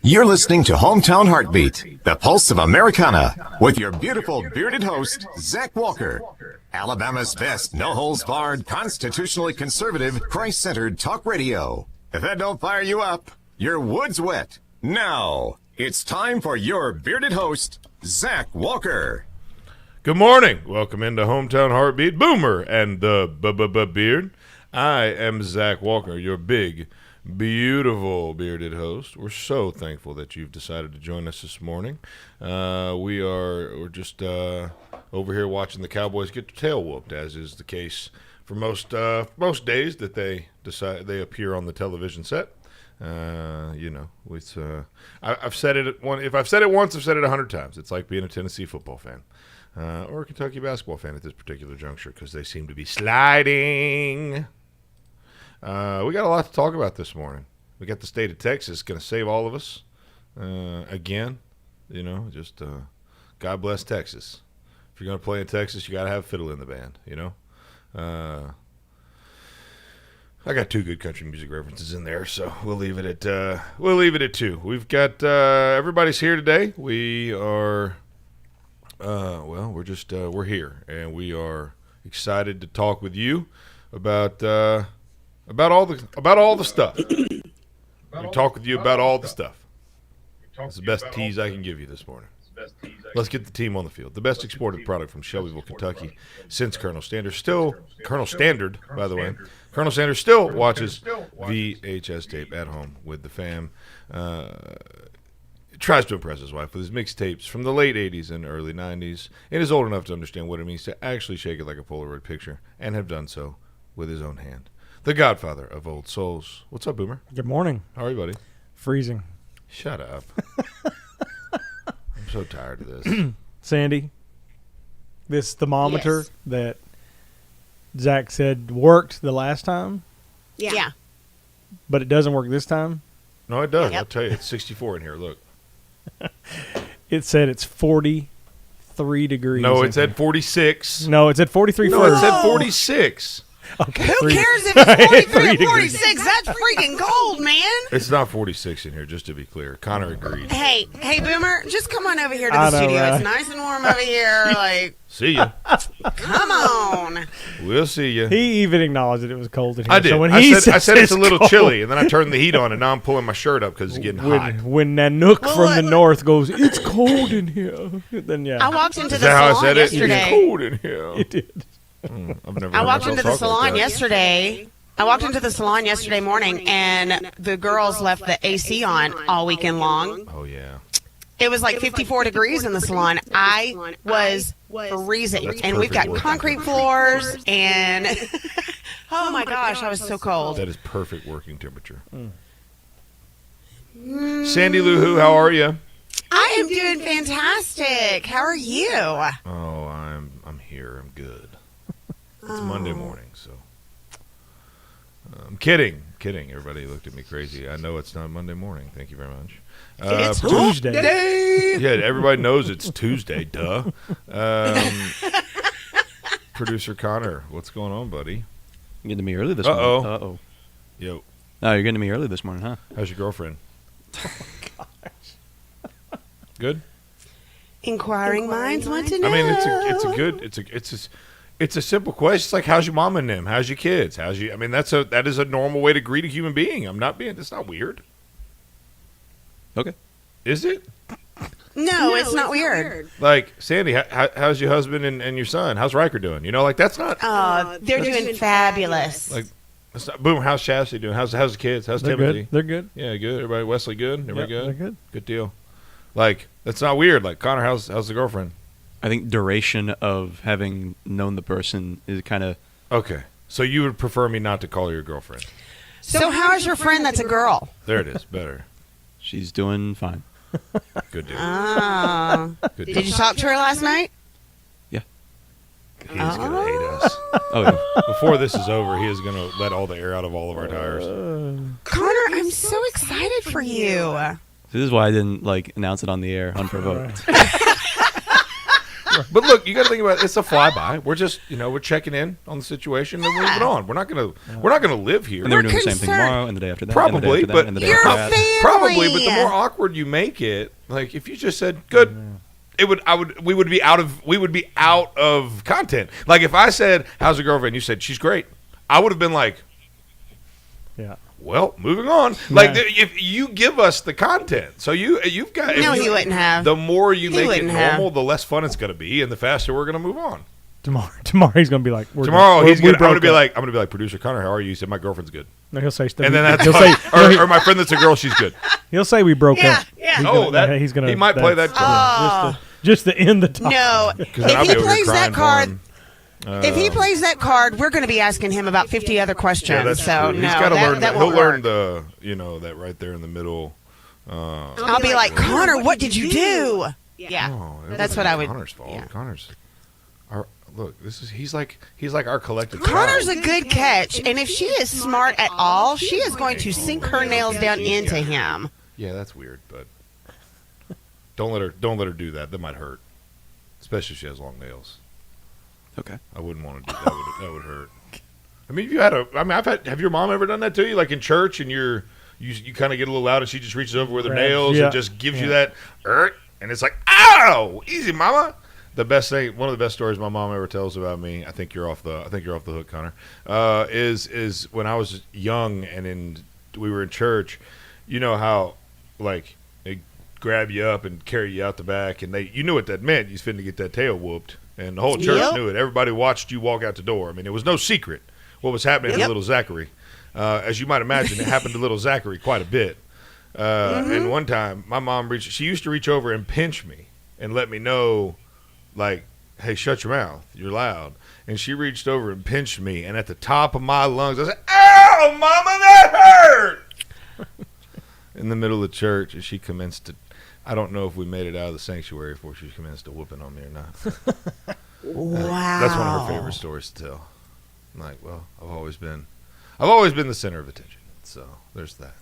You're listening to Hometown Heartbeat, the pulse of Americana, with your beautiful bearded host, Zach Walker. Alabama's best no-holds-barred, constitutionally conservative, Christ-centered talk radio. If that don't fire you up, your wood's wet. Now, it's time for your bearded host, Zach Walker. Good morning. Welcome into Hometown Heartbeat, Boomer and the Beard. I am Zach Walker, your big, beautiful bearded host. We're so thankful that you've decided to join us this morning. We're just over here watching the Cowboys get their tail whooped, as is the case for most days that they appear on the television set. I've said it if I've said it once, I've said it 100 times. It's like being a Tennessee football fan. Or a Kentucky basketball fan at this particular juncture, because they seem to be sliding. We got a lot to talk about this morning. We got the state of Texas going to save all of us again. God bless Texas. If you're going to play in Texas, you got to have a fiddle in the band. I got two good country music references in there, so we'll leave it at two. We've got everybody's here today. We are. We're here, and we are excited to talk with you about all the stuff. We talk with you about all the stuff. That's the best tease I can give you this morning. Let's get the team on the field. The best exported product from Shelbyville, Kentucky, since Colonel Sanders still watches VHS tape at home with the fam. Tries to impress his wife with his mixtapes from the late 80s and early 90s, and is old enough to understand what it means to actually shake it like a Polaroid picture, and have done so with his own hand. The godfather of old souls. What's up, Boomer? Good morning. How are you, buddy? Freezing. Shut up. I'm so tired of this. Sandee, this thermometer that Zach said worked the last time. Yeah. But it doesn't work this time. No, it does. Yep. I'll tell you. It's 64 in here. Look. It said it's 43 degrees. No, it said 46. No, it said 43. No, it said 46. Okay, Who cares if it's 43 or 46? That's freaking cold, man. It's not 46 in here, just to be clear. Connor agreed. Hey, Boomer, just come on over here to I the know, studio. right? It's nice and warm over here. Like, See ya. come on. We'll see ya. He even acknowledged that it was cold in here. I did. So when I said it's a little cold, chilly, and then I turned the heat on, and now I'm pulling my shirt up because it's getting hot. When Nanook Well, from the look. north goes, it's cold in here. Then I walked into Is the that how I salon said it? yesterday. It's cold in here. it did. I've never I heard walked myself into the talk like salon that. yesterday. I walked into the salon yesterday morning, and the girls left the AC on all weekend long. Oh, yeah. It was like 54 degrees in the salon. I was freezing. That's And we've got perfect concrete floors, and oh my gosh, I was so cold. That is perfect working temperature. Sandy Lou Who, how are you? I am doing fantastic. How are you? Oh, I'm here. I'm good. It's Monday morning, so. I'm kidding. Everybody looked at me crazy. I know it's not Monday morning. Thank you very much. It's Tuesday. Yeah, everybody knows it's Tuesday, duh. Producer Connor, what's going on, buddy? You're getting to me early this morning. Uh-oh. Yo, No, you're getting to me early this morning, huh? how's your girlfriend? Good? Inquiring minds want to know. I mean, it's a simple question. It's like, how's your mom and them? How's your kids? That is a normal way to greet a human being. That's not weird. Okay. Is it? No, it's not weird. Like, Sandy, how's your husband and your son? How's Riker doing? That's not They're doing fabulous. like, that's not, Boomer, how's Chastity doing? How's the kids? How's They're Timothy? good. They're good. Yeah, good. Everybody, Wesley, good? Everybody Yep, good? they're good. Good deal. Like, that's not weird. Like, Connor, how's the girlfriend? I think duration of having known the person is kind of... Okay. So you would prefer me not to call her your girlfriend? So how's your friend that's a girl? There it is. Better. She's doing fine. Good deal. Oh. Good deal. Did you talk to her last night? Yeah. He is going to hate us. Oh, yeah. Before this is over, he is going to let all the air out of all of our tires. Connor, I'm so excited for you. This is why I didn't, announce it on the air unprovoked. But look, you got to think about it. It's a flyby. We're just, we're checking in on the situation and we're moving on. We're not gonna live here. And they're doing the same thing concerned. tomorrow and the day after that. Probably, and the day after but that, and the day You're after a that. Probably, but the family. more awkward you make it, like if you just said good, we would be out of content. Like if I said, "How's your girlfriend?" You said, "She's great." I would have been like, Yeah. well, moving on. Like if you give us the content, so you've got. No, he wouldn't have. The more you He make it wouldn't have. normal, the less fun it's going to be, and the faster we're going to move on. Tomorrow he's gonna be like. I'm I'm going to be like, producer Connor, how are you? He said, my girlfriend's good. No, he'll say stuff. And then that's he'll say, or my friend that's a girl, she's good. he'll say we broke Yeah, up. yeah. He's Oh, gonna, that he's gonna. he might play that card. Just to end the topic. No, Because then I'll if be he over here plays crying that for card, him. if he plays that card, we're going to be asking him about 50 other questions. Yeah, that's so true. no, He's got to learn that He'll won't learn work. that right there in the middle. I'll be like, Connor, what did you do? Yeah, Oh, it that's wasn't what I would. Connor's fault. yeah. Connor's. Look, he's like our collective. Connor's child. a good catch, and if she is smart at all, she is going to sink her nails down into him. Yeah, that's weird, but don't let her do that. That might hurt, especially if she has long nails. Okay. I wouldn't want to do that. That would hurt. I mean, have your mom ever done that to you, like in church, and you kind of get a little loud, and she just reaches over with her Grabs, nails yeah. and just gives you that, and it's like, ow, easy, mama. The best thing, one of the best stories my mom ever tells about me. I think you're off the hook, Connor. Is when I was young and we were in church. You know how, like, they grab you up and carry you out the back, and you knew what that meant. You was finna get that tail whooped, and the whole church Yep. knew it. Everybody watched you walk out the door. I mean, it was no secret what was happening to little Zachary. As you might imagine, it happened to little Zachary quite a bit. And one time, my mom she used to reach over and pinch me and let me know, like, hey, shut your mouth. You're loud. And she reached over and pinched me, and at the top of my lungs, I said, ow, mama, that hurt! In the middle of the church, and she commenced to, I don't know if we made it out of the sanctuary before she commenced to whooping on me or not. Wow, That's one of her favorite stories to tell. I'm like, well, I've always been the center of attention. So there's that.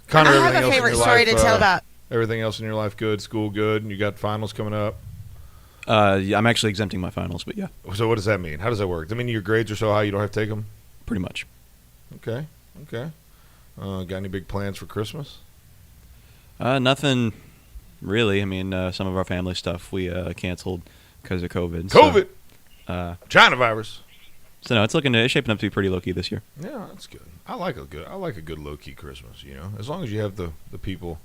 Connor, I everything have a else in favorite your story life, to tell about. everything else in your life good, school good, and you got finals coming up. Yeah, I'm actually exempting my finals, but yeah, So what does that mean? How does that work? Does that mean your grades are so high you don't have to take them? pretty much. Okay. Got any big plans for Christmas? Nothing really. I mean, some of our family stuff we canceled because of COVID. COVID, So, China virus. so no, it's shaping up to be pretty low key this year. Yeah, that's good. I like a good low key Christmas. As long as you have the people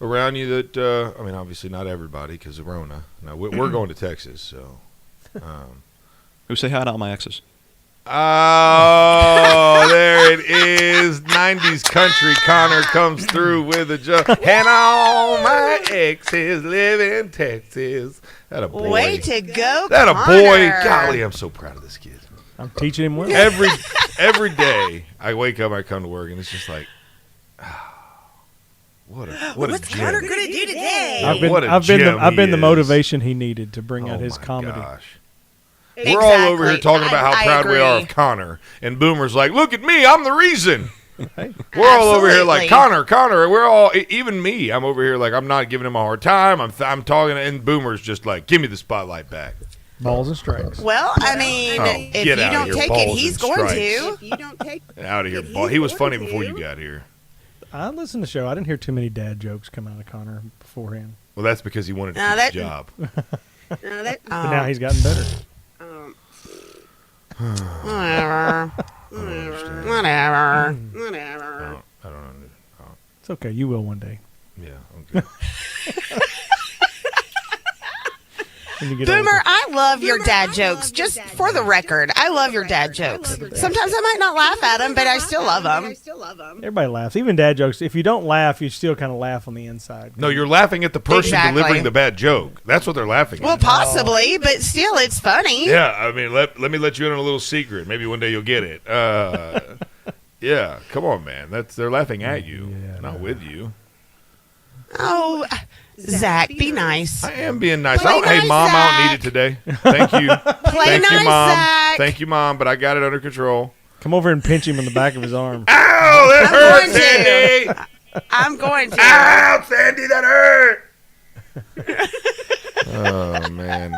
around you that. I mean, obviously not everybody because of Rona. Now we're going to Texas, so. Who say hi to all my exes? Oh, there it is. 90s country. Connor comes through with a joke. And all my exes live in Texas. That a boy. Way to go, That a Connor. boy. Golly, I'm so proud of this kid. I'm teaching him well. Every day I wake up, I come to work, and it's just like, what a What's gem. Connor gonna do today? What a I've gem been the he is. motivation he needed to bring out Oh his my comedy. gosh. We're all over here talking about how proud we are of Connor, and Boomer's like, "Look at me, I'm the reason." We're all over here like Connor. We're all, even me. I'm over here like I'm not giving him a hard time. I'm talking, and Boomer's just like, "Give me the spotlight back." Balls and strikes. Well, I mean, if you get outta don't here, take it, balls he's and going strikes. to. If you don't take Out of here, ball. He was funny before you got here. I listened to the show. I didn't hear too many dad jokes come out of Connor beforehand. Well, that's because he wanted to No, keep his that- job. But now he's gotten better. Whatever. I don't understand. Whatever. I don't understand. It's okay. You will one day. Yeah. Okay. When you get Boomer, older. I love your dad jokes. Just for the record, I love your dad jokes. Sometimes I might not laugh at them, but I still love them. Everybody laughs. Even dad jokes. If you don't laugh, you still kind of laugh on the inside. No, you're laughing at the person Exactly. delivering the bad joke. That's what they're laughing Well, at. possibly, but still, it's funny. Yeah, I mean, let me let you in on a little secret. Maybe one day you'll get it. Yeah, come on, man. They're laughing at you, not with you. Oh, Zach, be nice. I am being nice. Play Hey, nice, Mom, I don't need Zach. it today. Thank you. Play Thank you, nice, Mom. Zach. Thank you, Mom, but I got it under control. Come over and pinch him in the back of his arm. Ow, that hurt, going to. Sandy. I'm going to. Ow, Sandy, that hurt. Oh man,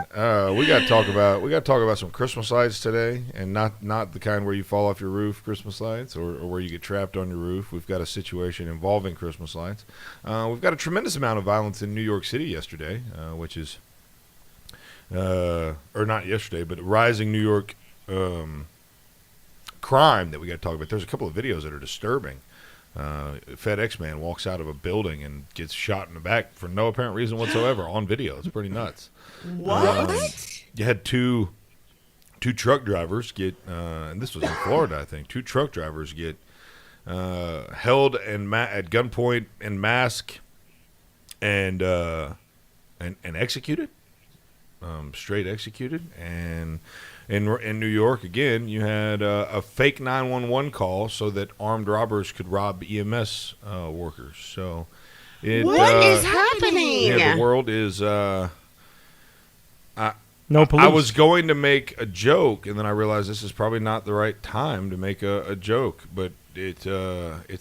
we got to talk about some Christmas lights today, and not the kind where you fall off your roof Christmas lights, or where you get trapped on your roof. We've got a situation involving Christmas lights. We've got a tremendous amount of violence in New York City yesterday, which is, or not yesterday, but rising New York crime that we got to talk about. There's a couple of videos that are disturbing. FedEx man walks out of a building and gets shot in the back for no apparent reason whatsoever on video. It's pretty nuts. What? You had two truck drivers get, and this was in Florida, I think. Two truck drivers get held at gunpoint and mask and executed, straight executed. And in New York, again, you had a fake 911 call so that armed robbers could rob EMS workers. So, What is happening? Yeah, the world is. No police. I was going to make a joke, and then I realized this is probably not the right time to make a joke. But it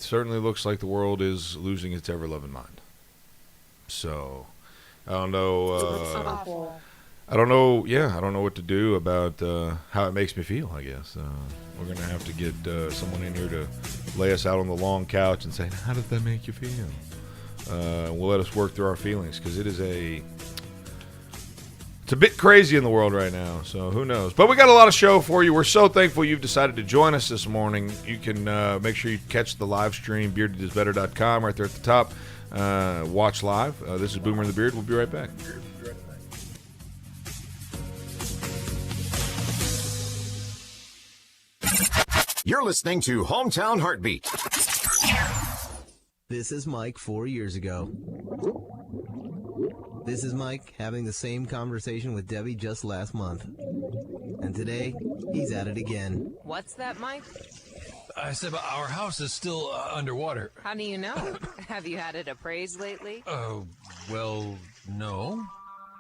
certainly looks like the world is losing its ever-loving mind. So, I don't know. I don't know. Yeah, I don't know what to do about how it makes me feel. I guess we're gonna have to get someone in here to lay us out on the long couch and say, "How does that make you feel?" We'll let us work through our feelings, because it's a bit crazy in the world right now. So who knows? But we got a lot of show for you. We're so thankful you've decided to join us this morning. You can make sure you catch the live stream, beardedisbetter.com, right there at the top. Watch live. This is Boomer and the Beard. We'll be right back. You're listening to Hometown Heartbeat. This is Mike 4 years ago. This is Mike having the same conversation with Debbie just last month. And today, he's at it again. What's that, Mike? I said our house is still underwater. How do you know? Have you had it appraised lately? Well, no.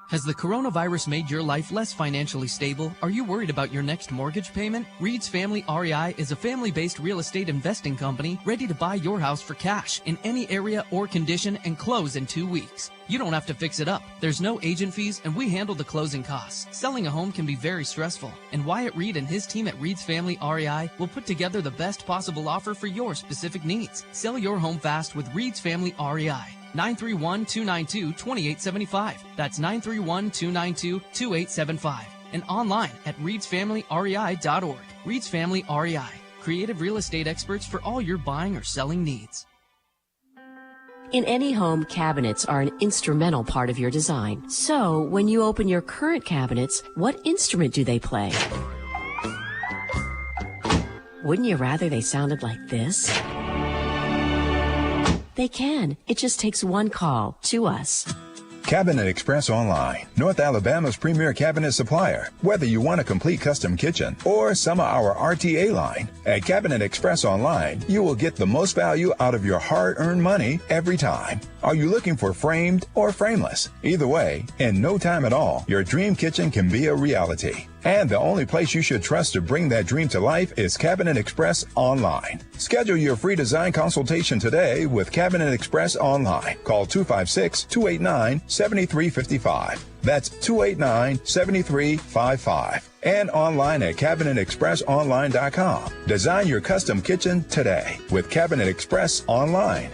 Has the coronavirus made your life less financially stable? Are you worried about your next mortgage payment? Reed's Family REI is a family-based real estate investing company ready to buy your house for cash in any area or condition and close in 2 weeks. You don't have to fix it up. There's no agent fees, and we handle the closing costs. Selling a home can be very stressful, and Wyatt Reed and his team at Reed's Family REI will put together the best possible offer for your specific needs. Sell your home fast with Reed's Family REI. 931-292-2875. That's 931-292-2875. And online at reedsfamilyrei.org. Reed's Family REI. Creative real estate experts for all your buying or selling needs. In any home, cabinets are an instrumental part of your design. So, when you open your current cabinets, what instrument do they play? Wouldn't you rather they sounded like this? They can. It just takes one call to us. Cabinet Express Online, North Alabama's premier cabinet supplier. Whether you want a complete custom kitchen or some of our RTA line, at Cabinet Express Online, you will get the most value out of your hard-earned money every time. Are you looking for framed or frameless? Either way, in no time at all, your dream kitchen can be a reality. And the only place you should trust to bring that dream to life is Cabinet Express Online. Schedule your free design consultation today with Cabinet Express Online. Call 256-289-7355. That's 289-7355. And online at CabinetExpressOnline.com. Design your custom kitchen today with Cabinet Express Online.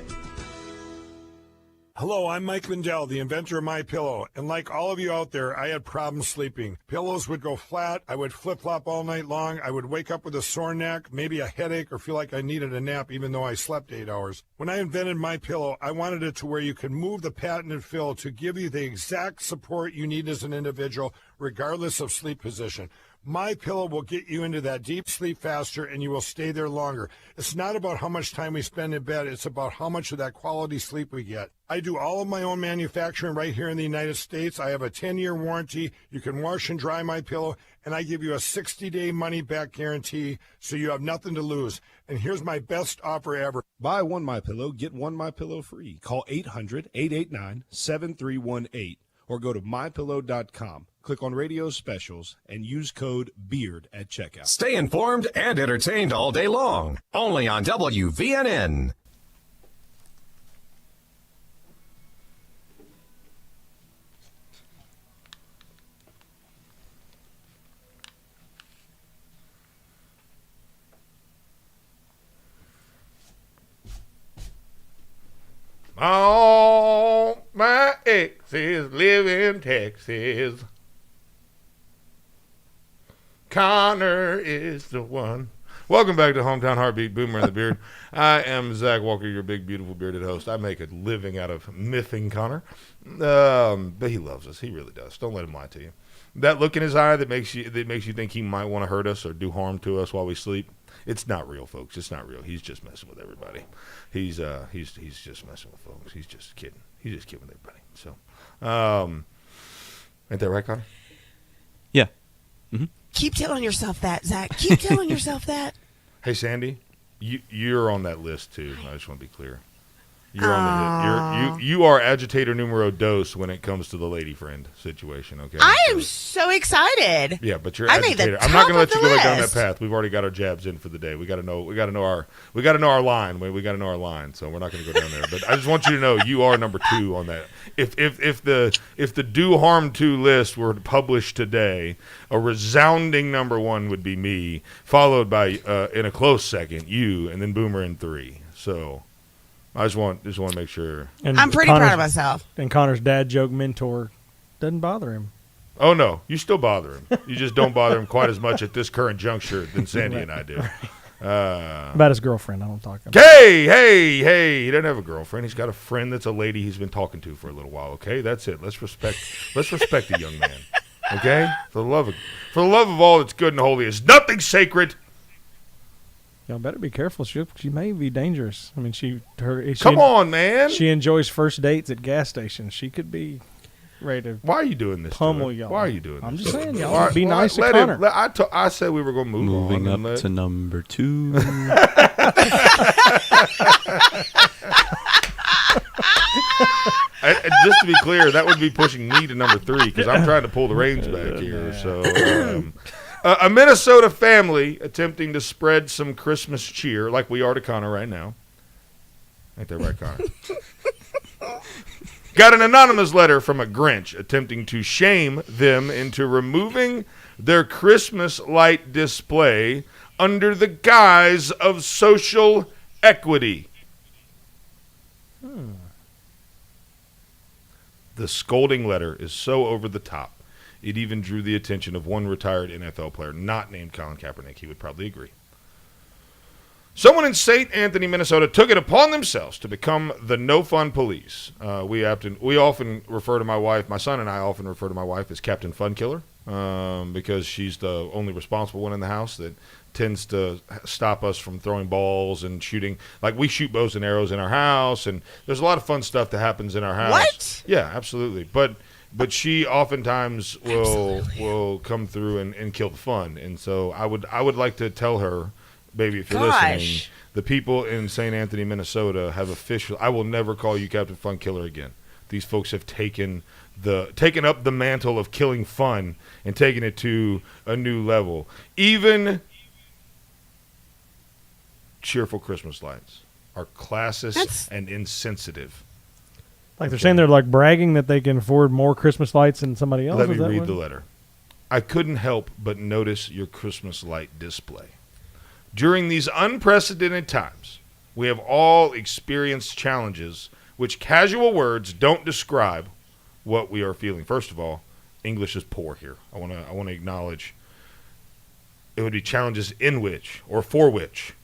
Hello, I'm Mike Lindell, the inventor of MyPillow, and like all of you out there, I had problems sleeping. Pillows would go flat, I would flip-flop all night long, I would wake up with a sore neck, maybe a headache, or feel like I needed a nap even though I slept 8 hours. When I invented MyPillow, I wanted it to where you can move the patented fill to give you the exact support you need as an individual, regardless of sleep position. MyPillow will get you into that deep sleep faster, and you will stay there longer. It's not about how much time we spend in bed. It's about how much of that quality sleep we get. I do all of my own manufacturing right here in the United States. I have a 10-year warranty. You can wash and dry MyPillow, and I give you a 60-day money-back guarantee, so you have nothing to lose. And here's my best offer ever. Buy one MyPillow, get one MyPillow free. Call 800-889-7318 or go to MyPillow.com. Click on radio specials and use code BEARD at checkout. Stay informed and entertained all day long. Only on WVNN. All my exes live in Texas. Connor is the one. Welcome back to Hometown Heartbeat, Boomer and the Beard. I am Zach Walker, your big, beautiful, bearded host. I make a living out of mything Connor. But he loves us. He really does. Don't let him lie to you. That look in his eye that makes you think he might want to hurt us or do harm to us while we sleep, it's not real, folks. It's not real. He's just messing with everybody. He's just messing with folks. He's just kidding. He's just kidding with everybody. So, ain't that right, Connor? Yeah. Mm-hmm. Keep telling yourself that, Zach. Keep telling yourself that. Hey, Sandee, you're on that list too. I just want to be clear. You're on the you are agitator numero dos when it comes to the lady friend situation. Okay. I am so excited. Yeah, but you're I made the agitator. I'm not going to let top you of go the down that list. path. We've already got our jabs in for the day. We got to know our line. We got to know our line. So we're not going to go down there. But I just want you to know you are number 2 on that. If the do harm to list were published today, a resounding number 1 would be me, followed by in a close second you, and then Boomer in 3. So I just want to make sure. And I'm pretty proud of myself. And Connor's dad joke mentor doesn't bother him. Oh no, you still bother him. You just don't bother him quite as much at this current juncture than Sandee and I do. About his girlfriend, I don't talk about. Hey! He doesn't have a girlfriend. He's got a friend that's a lady he's been talking to for a little while. Okay, that's it. Let's respect the young man. Okay, for the love of all that's good and holy, is nothing sacred. Y'all better be careful. She may be dangerous. I mean, Come on, man. She enjoys first dates at gas stations. She could be ready to. Why are you doing this? Pummel y'all. Why are you doing this? I'm just saying, y'all be nice to Connor. I said we were going to move on. Moving up to number 2. Just to be clear, that would be pushing me to number 3 because I'm trying to pull the reins back here. So, a Minnesota family attempting to spread some Christmas cheer, like we are to Connor right now. Ain't that right, Connor? Got an anonymous letter from a Grinch attempting to shame them into removing their Christmas light display under the guise of social equity. The scolding letter is so over the top, it even drew the attention of one retired NFL player, not named Colin Kaepernick. He would probably agree. Someone in St. Anthony, Minnesota, took it upon themselves to become the no-fun police. We often refer to my wife, my son and I often refer to my wife as Captain Fun Killer, because she's the only responsible one in the house that tends to stop us from throwing balls and shooting. Like, we shoot bows and arrows in our house, and there's a lot of fun stuff that happens in our house. What? Yeah, absolutely. But she oftentimes will come through and kill the fun. And so I would like to tell her, baby, if you're listening, the people in St. Anthony, Minnesota have official. I will never call you Captain Fun Killer again. These folks have taken up the mantle of killing fun and taken it to a new level. Even cheerful Christmas lights are classist and insensitive. Like they're saying they're like bragging that they can afford more Christmas lights than somebody else. Let me read the letter. I couldn't help but notice your Christmas light display. During these unprecedented times, we have all experienced challenges which casual words don't describe what we are feeling. First of all, English is poor here. I want to acknowledge it would be challenges in which or for which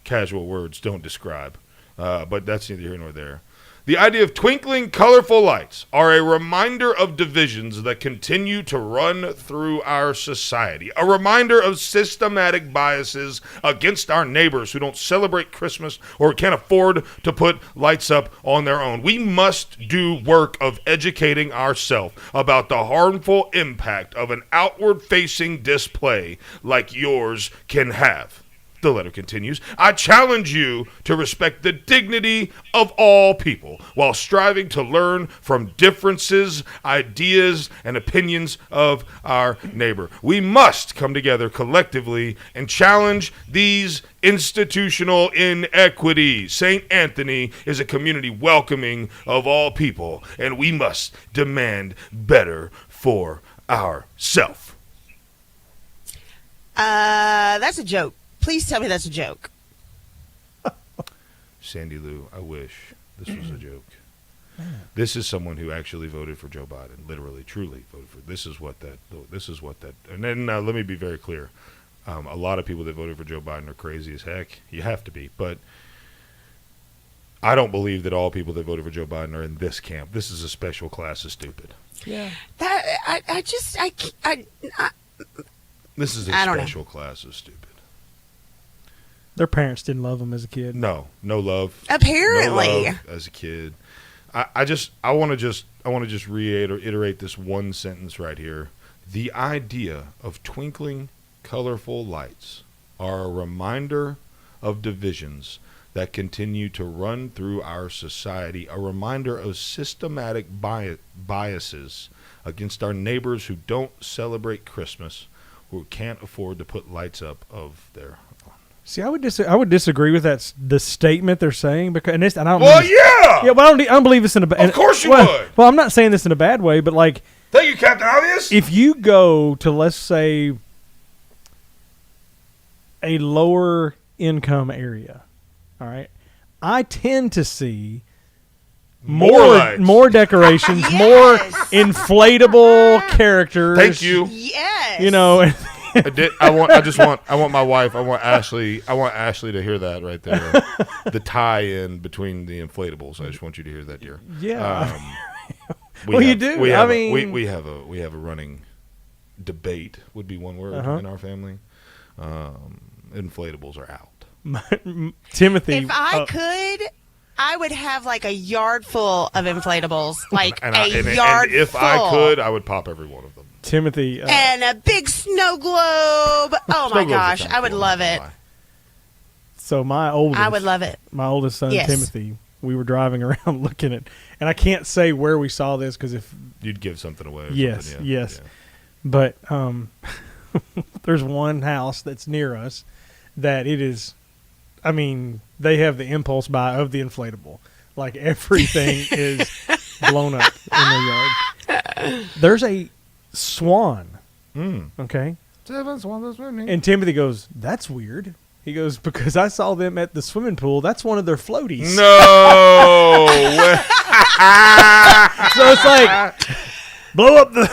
casual words don't describe. But that's neither here nor there. The idea of twinkling, colorful lights are a reminder of divisions that continue to run through our society. A reminder of systematic biases against our neighbors who don't celebrate Christmas or can't afford to put lights up on their own. We must do work of educating ourselves about the harmful impact of an outward-facing display like yours can have. The letter continues, I challenge you to respect the dignity of all people while striving to learn from differences, ideas, and opinions of our neighbor. We must come together collectively and challenge these institutional inequities. St. Anthony is a community welcoming of all people, and we must demand better for ourselves. That's a joke. Please tell me that's a joke. Sandee Lou, I wish This was a joke. This is someone who actually voted for Joe Biden, literally, truly voted for. This is what that. And then let me be very clear. A lot of people that voted for Joe Biden are crazy as heck. You have to be, but I don't believe that all people that voted for Joe Biden are in this camp. This is a special class of stupid. Yeah. This is a special class of stupid. Their parents didn't love them as a kid. No love. Apparently, no love as a kid. I want to just reiterate this one sentence right here. The idea of twinkling, colorful lights are a reminder of divisions that continue to run through our society, a reminder of systematic biases against our neighbors who don't celebrate Christmas, who can't afford to put lights up of their own. See, I would disagree with the statement they're saying because and I don't. Well, yeah, but I don't believe this in a bad. Of course you would. Well, I'm not saying this in a bad way, but like, thank you, Captain Obvious. If you go to, let's say, a lower income area, all right, I tend to see more decorations, more inflatable characters. Thank you. Yes. You know. I want my wife. I want Ashley to hear that right there. The tie-in between the inflatables. I just want you to hear that, dear. Yeah. We do. We have a running debate. Would be one word in our family. Inflatables are out. Timothy. If I could, I would have like a yard full of inflatables. Like and if full. I could, I would pop every one of them. Timothy. And a big snow globe. Oh, my gosh. I would love it. So my oldest. I would love it. My oldest son, Yes. Timothy, we were driving around looking at, and I can't say where we saw this because if. You'd give something away. Yes. But there's one house that's near us that it is, I mean, they have the impulse buy of the inflatable. Like everything is blown up in their yard. There's a swan. Okay. 7 swans swimming. And Timothy goes, "That's weird." He goes, "Because I saw them at the swimming pool. That's one of their floaties." No. So it's like, blow up the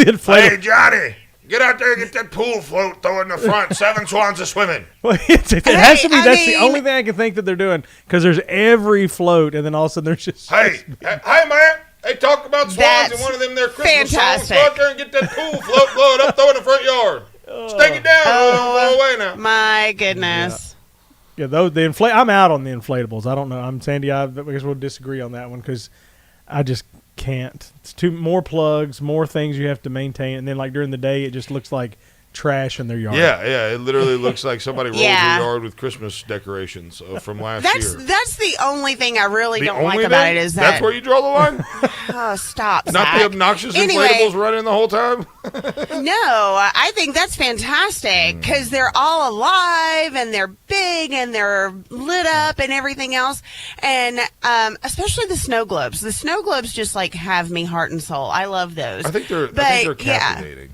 inflatable. Hey, Johnny, get out there and get that pool float, throw it in the front. 7 swans are swimming. Well, it has to be. That's the only thing I can think that they're doing because there's every float, and then all of a sudden there's just. Hey, man. They talk about swans in one of them there Christmas songs. Go out there and get that pool float, blow it up, throw it in the front yard. Stake it down. Roll away now. My goodness. Yeah, I'm out on the inflatables. I don't know. I'm Sandee. I guess we'll disagree on that one because I just can't. It's more plugs, more things you have to maintain, and then like during the day, it just looks like trash in their yard. Yeah. It literally looks like somebody rolled your yard with Christmas decorations from last year. That's the only thing I really don't like about it is that. That's where you draw the line? Oh, stop, Not Zach. the obnoxious inflatables running the whole time? No, I think that's fantastic because they're all alive and they're big and they're lit up and everything else. And especially the snow globes. The snow globes just like have me heart and soul. I love those. I think they're captivating.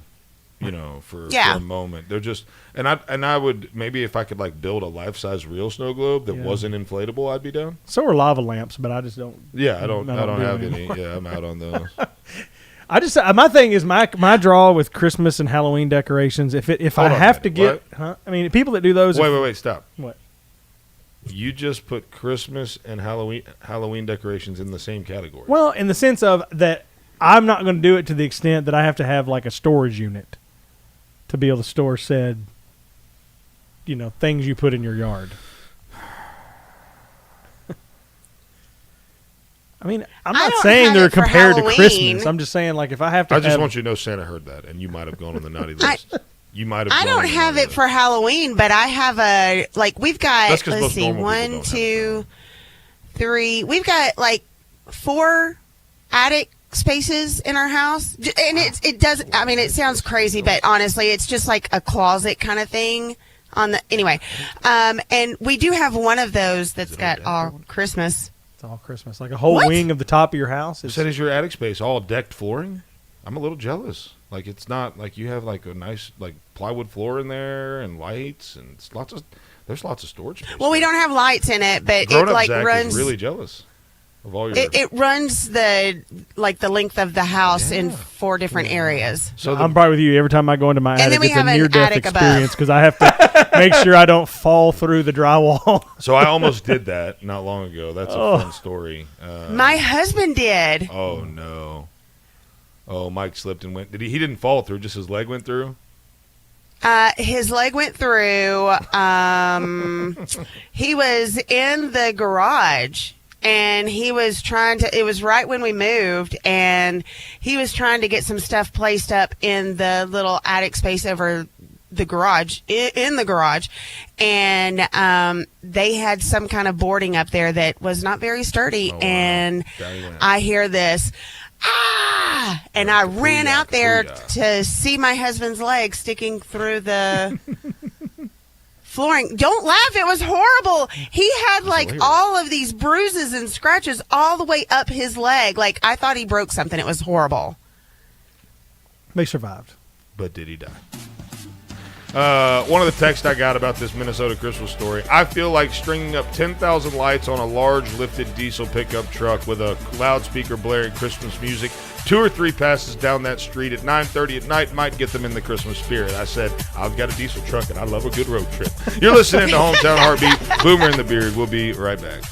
You know, for a moment, they're just, and I would maybe if I could like build a life-size real snow globe that wasn't inflatable, I'd be down. So are lava lamps, but I just don't. Yeah, I don't have any. Yeah, I'm out on those. I just my thing is my draw with Christmas and Halloween decorations. If I have to get, I mean, people that do those. Wait, stop. What? You just put Christmas and Halloween decorations in the same category. Well, in the sense of that, I'm not going to do it to the extent that I have to have like a storage unit to be able to store said, things you put in your yard. I mean, I'm not saying they're compared to Christmas. I'm just saying, like, if I have to. I just want you to know Santa heard that, and you might have gone on the naughty list. You might have. I don't have it for Halloween, but I have we've got. Let's see, 1, 2, 3. We've got like 4 attic spaces in our house, and it does. I mean, it sounds crazy, but honestly, it's just like a closet kind of thing. Anyway, and we do have one of those that's got all Christmas. It's all Christmas, like a whole wing of the top of your house. You said is your attic space all decked flooring? I'm a little jealous. Like it's not like you have like a nice like plywood floor in there and lights and there's lots of storage space. Well, we don't have lights in it, but Grown-up it like Zach runs. is really jealous. Of all your it runs the length of the house in 4 different areas. So I'm probably with you. Every time I go into my And attic, then we it's a have an near-death attic experience above. because I have to make sure I don't fall through the drywall. So I almost did that not long ago. That's a fun story. My husband did. Oh, no. Oh, Mike slipped and went. He didn't fall through, just his leg went through? His leg went through. He was in the garage. And he was it was right when we moved, and he was trying to get some stuff placed up in the little attic space over the garage, in the garage. And they had some kind of boarding up there that was not very sturdy. And I hear this, ah! And I ran out there to see my husband's leg sticking through the flooring. Don't laugh. It was horrible. He had all of these bruises and scratches all the way up his leg. Like, I thought he broke something. It was horrible. They survived. But did he die? One of the texts I got about this Minnesota Christmas story. I feel like stringing up 10,000 lights on a large lifted diesel pickup truck with a loudspeaker blaring Christmas music 2 or 3 passes down that street at 9:30 at night might get them in the Christmas spirit. I said, I've got a diesel truck and I love a good road trip. You're listening to Hometown Heartbeat. Boomer and the Beard. We'll be right back.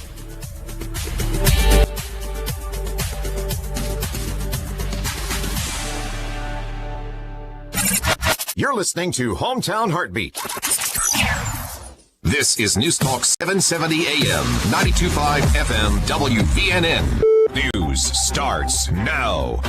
You're listening to Hometown Heartbeat. This is News Talk 770 AM, 92.5 FM, WVNN. News starts now.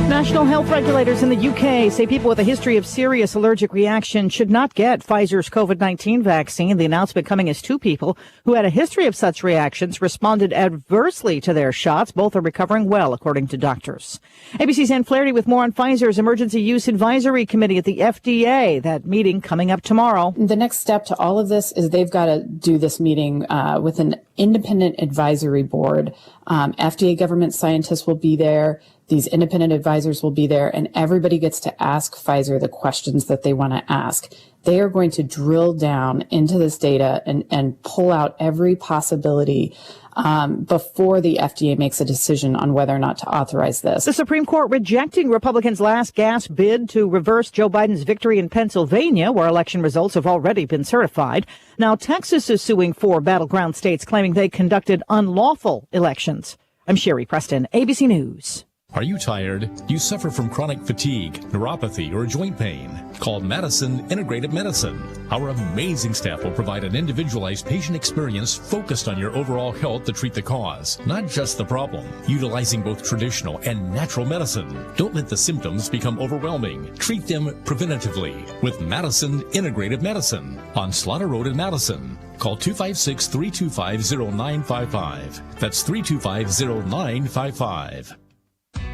National health regulators in the UK say people with a history of serious allergic reaction should not get Pfizer's COVID-19 vaccine. The announcement coming as 2 people who had a history of such reactions responded adversely to their shots. Both are recovering well, according to doctors. ABC's Ann Flaherty with more on Pfizer's Emergency Use Advisory Committee at the FDA. That meeting coming up tomorrow. The next step to all of this is they've got to do this meeting with an independent advisory board. FDA government scientists will be there. These independent advisors will be there, and everybody gets to ask Pfizer the questions that they want to ask. They are going to drill down into this data and pull out every possibility before the FDA makes a decision on whether or not to authorize this. The Supreme Court rejecting Republicans' last gasp bid to reverse Joe Biden's victory in Pennsylvania, where election results have already been certified. Now Texas is suing 4 battleground states, claiming they conducted unlawful elections. I'm Sherry Preston, ABC News. Are you tired? Do you suffer from chronic fatigue, neuropathy, or joint pain? Call Madison Integrated Medicine. Our amazing staff will provide an individualized patient experience focused on your overall health to treat the cause, not just the problem, utilizing both traditional and natural medicine. Don't let the symptoms become overwhelming. Treat them preventatively with Madison Integrated Medicine on Slaughter Road in Madison. Call 256-325-0955. That's 325-0955.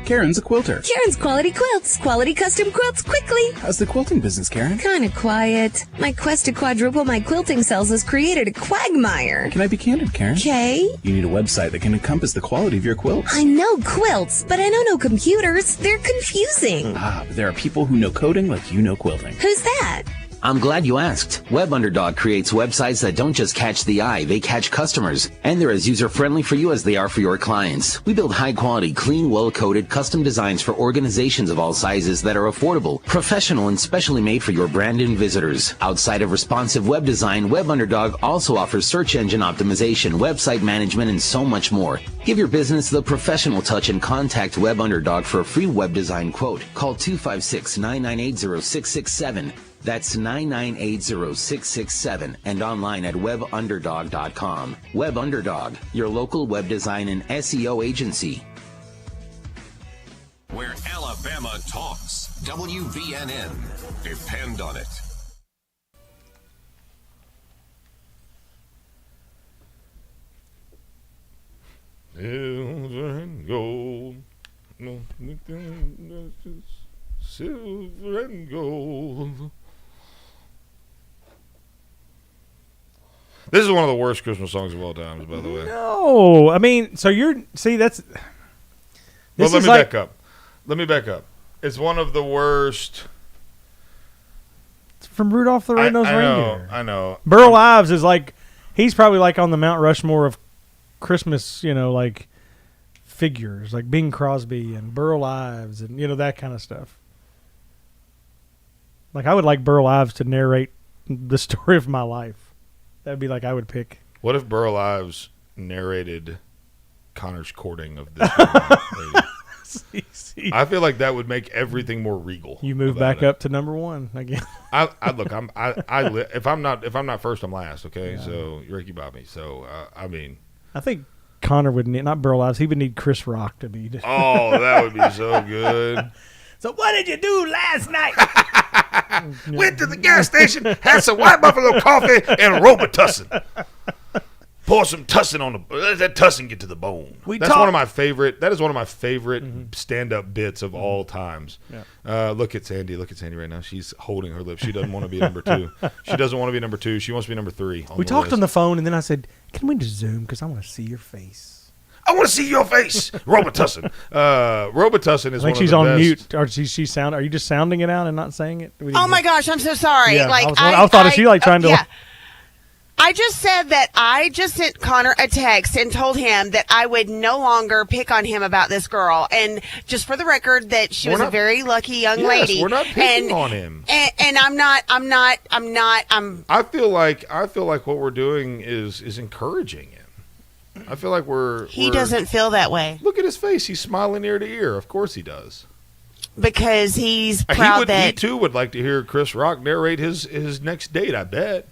Karen's a quilter. Karen's Quality Quilts. Quality custom quilts quickly. How's the quilting business, Karen? Kinda quiet. My quest to quadruple my quilting sales has created a quagmire. Can I be candid, Karen? Okay. You need a website that can encompass the quality of your quilts. I know quilts, but I don't know computers. They're confusing. But there are people who know coding like you know quilting. Who's that? I'm glad you asked. Web Underdog creates websites that don't just catch the eye, they catch customers. And they're as user-friendly for you as they are for your clients. We build high-quality, clean, well-coded, custom designs for organizations of all sizes that are affordable, professional, and specially made for your brand and visitors. Outside of responsive web design, Web Underdog also offers search engine optimization, website management, and so much more. Give your business the professional touch and contact Web Underdog for a free web design quote. Call 256-998-0667. That's 998-0667 and online at webunderdog.com. Web Underdog, your local web design and SEO agency. Where Alabama talks, WVNN. Depend on it. Silver and gold. No, silver and gold. This is one of the worst Christmas songs of all time, by the way. No, I mean, so that's. Well, let me back up. Let me back up. It's one of the worst. It's from Rudolph the Red-Nosed Reindeer. I know. Burl Ives is he's probably on the Mount Rushmore of Christmas, like figures, like Bing Crosby and Burl Ives and, that kind of stuff. Like, I would like Burl Ives to narrate the story of my life. That would be like I would pick. What if Burl Ives narrated Connor's courting of this lady? See. I feel like that would make everything more regal. You move back up to number one again. If I'm not first, I'm last. Okay, Yeah. so Ricky Bobby. So I think Connor would need, not Burl Ives, he would need Chris Rock to be. Oh, that would be so good. So what did you do last night? Went to the gas station, had some White Buffalo coffee and Robitussin. Pour some tussin on let that tussin get to the bone. That is one of my favorite stand-up bits of all times. Yeah. Look at Sandee. Look at Sandee right now. She's holding her lips. She doesn't want to be number 2. She doesn't want to be number 2. She wants to be number 3. We talked on the phone, and then I said, "Can we just Zoom? Because I want to see your face." I want to see your face, Robitussin. Robitussin is. I think one she's of the on best. mute. Or she sound? Are you just sounding it out and not saying it? Oh my gosh, I'm so sorry. Yeah, like I thought of she like trying to. Yeah. I just said that I just sent Connor a text and told him that I would no longer pick on him about this girl. And just for the record, that she was a very lucky young lady. We're not picking on him. And I'm not. I feel like what we're doing is encouraging him. I feel like He doesn't feel that way. Look at his face. He's smiling ear to ear. Of course he does. Because he's proud he too would like to hear Chris Rock narrate his next date, I bet.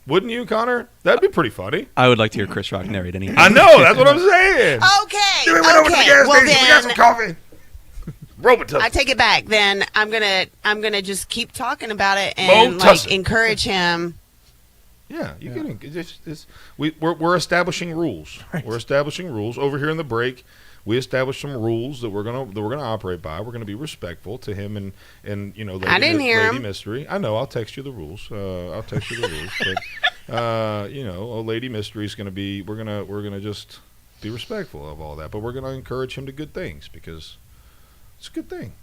Wouldn't you, Connor? That'd be pretty funny. I would like to hear Chris Rock narrate anything. I know. That's what I'm saying. Okay. We went over to the gas station. We got some coffee. Robitussin. I take it back. Then I'm gonna just keep talking about it and encourage him. Yeah, you can. We're establishing rules. Right. We're establishing rules over here in the break. We established some rules that we're gonna operate by. We're gonna be respectful to him and Lady, I didn't hear Lady him. Mystery. I know. I'll text you the rules. But Lady Mystery is gonna be. We're gonna just be respectful of all that. But we're gonna encourage him to good things because it's a good thing.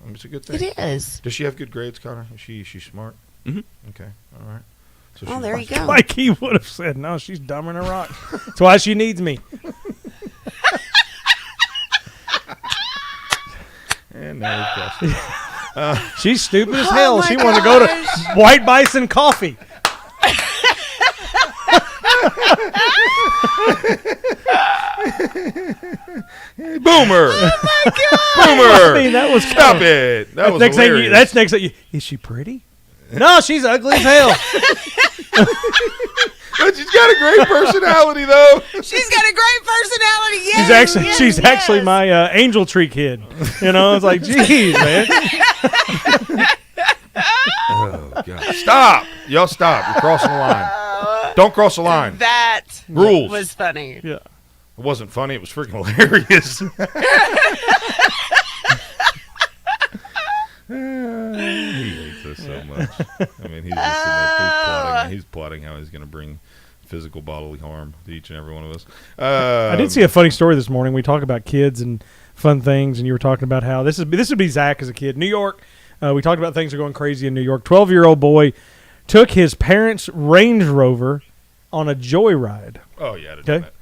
It's a good thing. It is. Does she have good grades, Connor? Is she smart? Mm-hmm. Okay. All right. So there you go. Like he would have said, no, she's dumber than a rock. That's why she needs me. And now we've she's stupid as hell. She wanted to go to White Bison Coffee. Boomer! Oh my God! Boomer! I mean, that was Stop it! That was next hilarious. That's next thing. Is she pretty? No, she's ugly as hell. But she's got a great personality, though. She's got a great personality. Yes, she's actually my angel tree kid. It's like, geez, man. Oh God! Stop! Y'all stop! You're crossing the line. Don't cross the line. That rules was funny. Yeah, it wasn't funny. It was freaking hilarious. He hates us so much. I mean, he's just sitting there, he's plotting how he's going to bring physical bodily harm to each and every one of us. I did see a funny story this morning. We talk about kids and fun things, and you were talking about how this would be Zach as a kid. New York. We talked about things that are going crazy in New York. 12-year-old boy took his parents' Range Rover on a joyride. Oh yeah, I did that.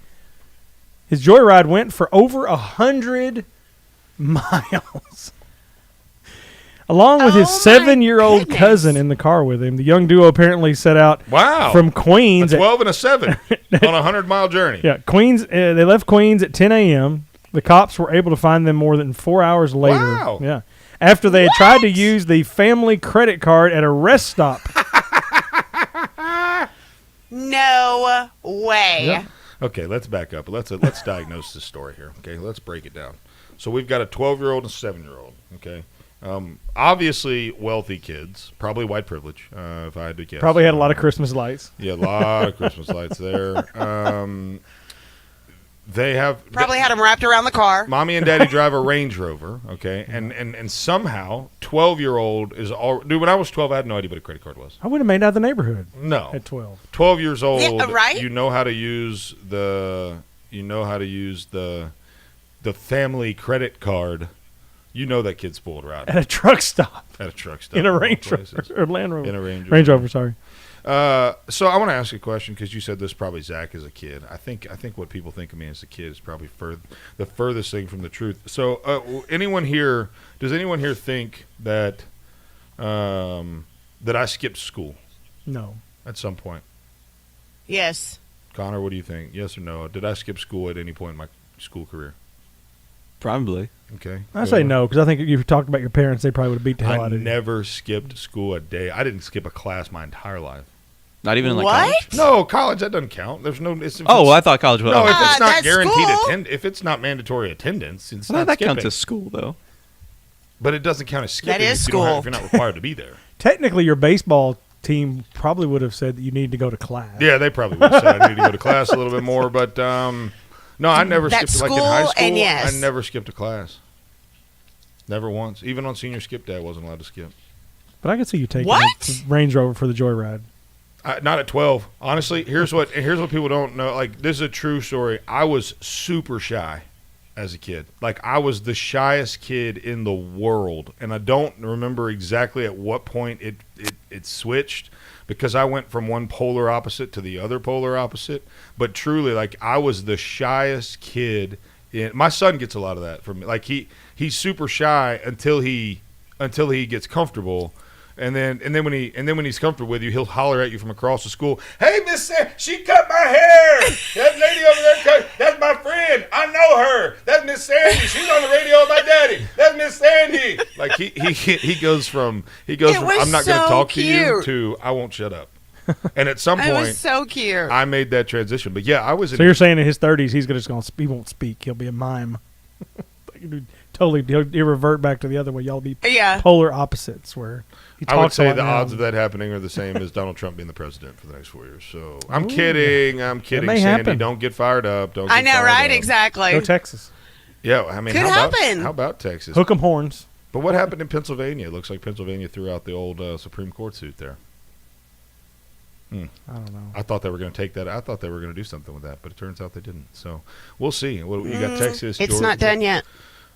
His joyride went for over 100 miles. Along with his 7-year-old cousin in the car with him, the young duo apparently set out from Queens. A 12 and a 7 on a 100-mile journey. Yeah, Queens. They left Queens at 10 a.m. The cops were able to find them more than 4 hours later. Wow. Yeah, after they had tried to use the family credit card at a rest stop. No way. Yeah. Okay, let's back up. Let's diagnose this story here. Okay, let's break it down. So we've got a 12-year-old and a 7-year-old. Okay. Obviously wealthy kids, probably white privilege, if I had to guess. Probably had a lot of Christmas lights. Yeah, a lot of Christmas lights there. They have probably had them wrapped around the car. Mommy and Daddy drive a Range Rover, okay, and somehow 12-year-old is all. Dude, when I was 12, I had no idea what a credit card was. I would have made it out of the neighborhood. No, at 12. 12 years old, yeah, right? You know how to use the family credit card. You know that kid's spoiled rotten. At a truck stop. At a truck stop. In a Range Rover. Or Land Rover. In a Range Rover, sorry. So I want to ask you a question because you said this probably Zach as a kid. I think what people think of me as a kid is probably the furthest thing from the truth. So does anyone here think that that I skipped school? No. At some point. Yes. Connor, what do you think? Yes or no? Did I skip school at any point in my school career? Probably. Okay. I say no because I think if you talked about your parents, they probably would have beat the hell out of you. I never skipped school a day. I didn't skip a class my entire life. Not even in like What? college? No, college that doesn't count. There's no. I thought college was. No, if it's not that's guaranteed school. if it's not mandatory attendance, it's I thought not that skipping. counts as school though. But it doesn't count as skipping. That is if you don't have- school. if you're not required to be there. Technically, your baseball team probably would have said that you need to go to class. Yeah, they probably would have said I need to go to class a little bit more. But no, I never That's skipped. Like in high school, school, and yes. I never skipped a class. Never once. Even on senior skip day, I wasn't allowed to skip. But I can see you taking What? a Range Rover for the joyride. Not at 12. Honestly, here's what people don't know. Like, this is a true story. I was super shy as a kid. Like, I was the shyest kid in the world. And I don't remember exactly at what point it switched because I went from one polar opposite to the other polar opposite. But truly, like, I was the shyest kid. My son gets a lot of that from me. Like, he's super shy until he gets comfortable. And then when he's comfortable with you, he'll holler at you from across the school. Hey, Miss Sam, she cut my hair. That lady over there that's my friend. I know her. That's Miss Sandy. She's on the radio with my daddy. That's Miss Sandy. Like he goes from I'm not going to talk to you to I won't shut up. And at some It point, was so cute. I made that transition. But yeah, I was. So you're saying in his 30s, he won't speak. He'll be a mime. Totally, he'll revert back to the other way. Y'all be polar opposites where he talks. I would say a lot the now. odds of that happening are the same as Donald Trump being the president for the next 4 years. So I'm kidding. may Sandy. happen. Don't get fired up. I know, right? Exactly. Go Texas. Yeah, I mean, Could happen. How about Texas? Hook 'em horns. But what happened in Pennsylvania? It looks like Pennsylvania threw out the old Supreme Court suit there. I don't know. I thought they were going to take that. I thought they were going to do something with that, but it turns out they didn't. So we'll see. You got Texas. It's Georgia. not done yet.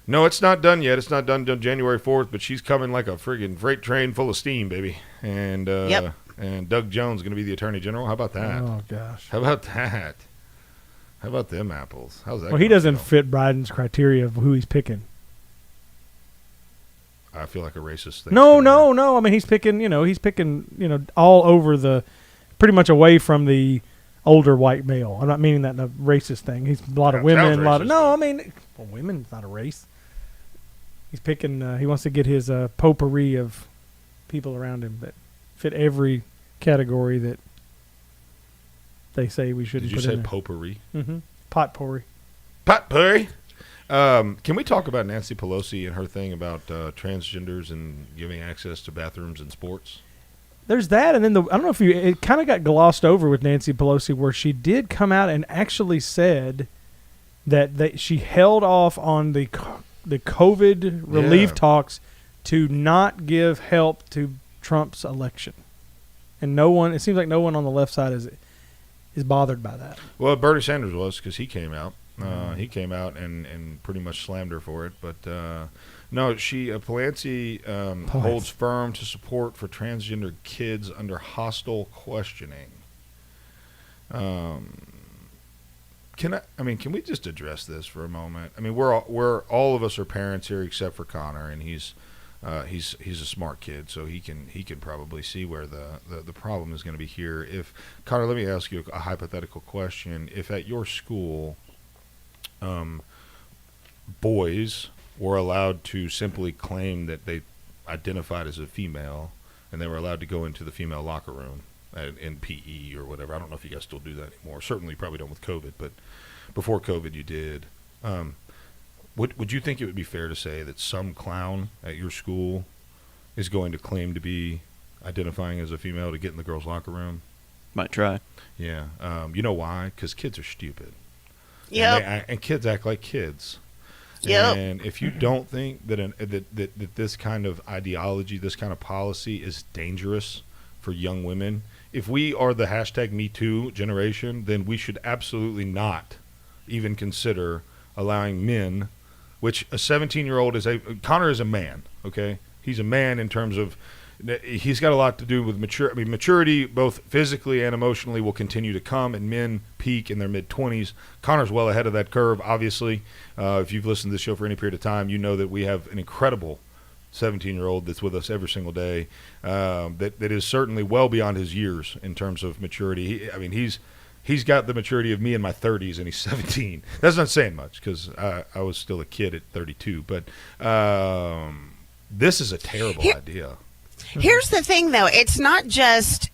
No, it's not done yet. It's not done until January 4th, but she's coming like a friggin' freight train full of steam, baby. And and Doug Jones is going to be the Attorney General. How about that? Oh gosh. How about that? How about them apples? How's that? Well, he gonna doesn't feel? fit Biden's criteria of who he's picking. I feel like a racist thing. No. I mean, he's picking all over pretty much away from the older white male. I'm not meaning that in a racist thing. He's a lot of women, women's not a race. He's picking. He wants to get his potpourri of people around him that fit every category that they say we shouldn't. Did you put say in potpourri? Mm-hmm. Potpourri. Potpourri. Can we talk about Nancy Pelosi and her thing about transgenders and giving access to bathrooms in sports? There's that, and then I don't know if it kind of got glossed over with Nancy Pelosi, where she did come out and actually said that she held off on the COVID relief talks to not give help to Trump's election, and it seems like no one on the left side is bothered by that. Well, Bernie Sanders was because he came out. He came out and pretty much slammed her for it, but. No, Pelosi holds firm to support for transgender kids under hostile questioning. Can we just address this for a moment? I mean, we're all of us are parents here except for Connor, and he's a smart kid, so he can probably see where the problem is going to be here. If Connor, let me ask you a hypothetical question: if at your school, boys were allowed to simply claim that they identified as a female, and they were allowed to go into the female locker room in PE or whatever. I don't know if you guys still do that anymore. Certainly, you probably don't with COVID, but before COVID, you did. Would you think it would be fair to say that some clown at your school is going to claim to be identifying as a female to get in the girls' locker room? Might try. Yeah. You know why? Because kids are stupid. Yep. And kids act like kids. Yep. And if you don't think that this kind of ideology, this kind of policy is dangerous for young women, if we are the #MeToo generation, then we should absolutely not even consider allowing men, which a 17-year-old Connor is a man, okay? He's a man in terms of he's got a lot to do with maturity, both physically and emotionally, will continue to come, and men peak in their mid-20s. Connor's well ahead of that curve, obviously. If you've listened to this show for any period of time, you know that we have an incredible 17-year-old that's with us every single day, that is certainly well beyond his years in terms of maturity. He's got the maturity of me in my 30s, and he's 17. That's not saying much because I was still a kid at 32. But this is a terrible idea. Here's the thing, though. It's not just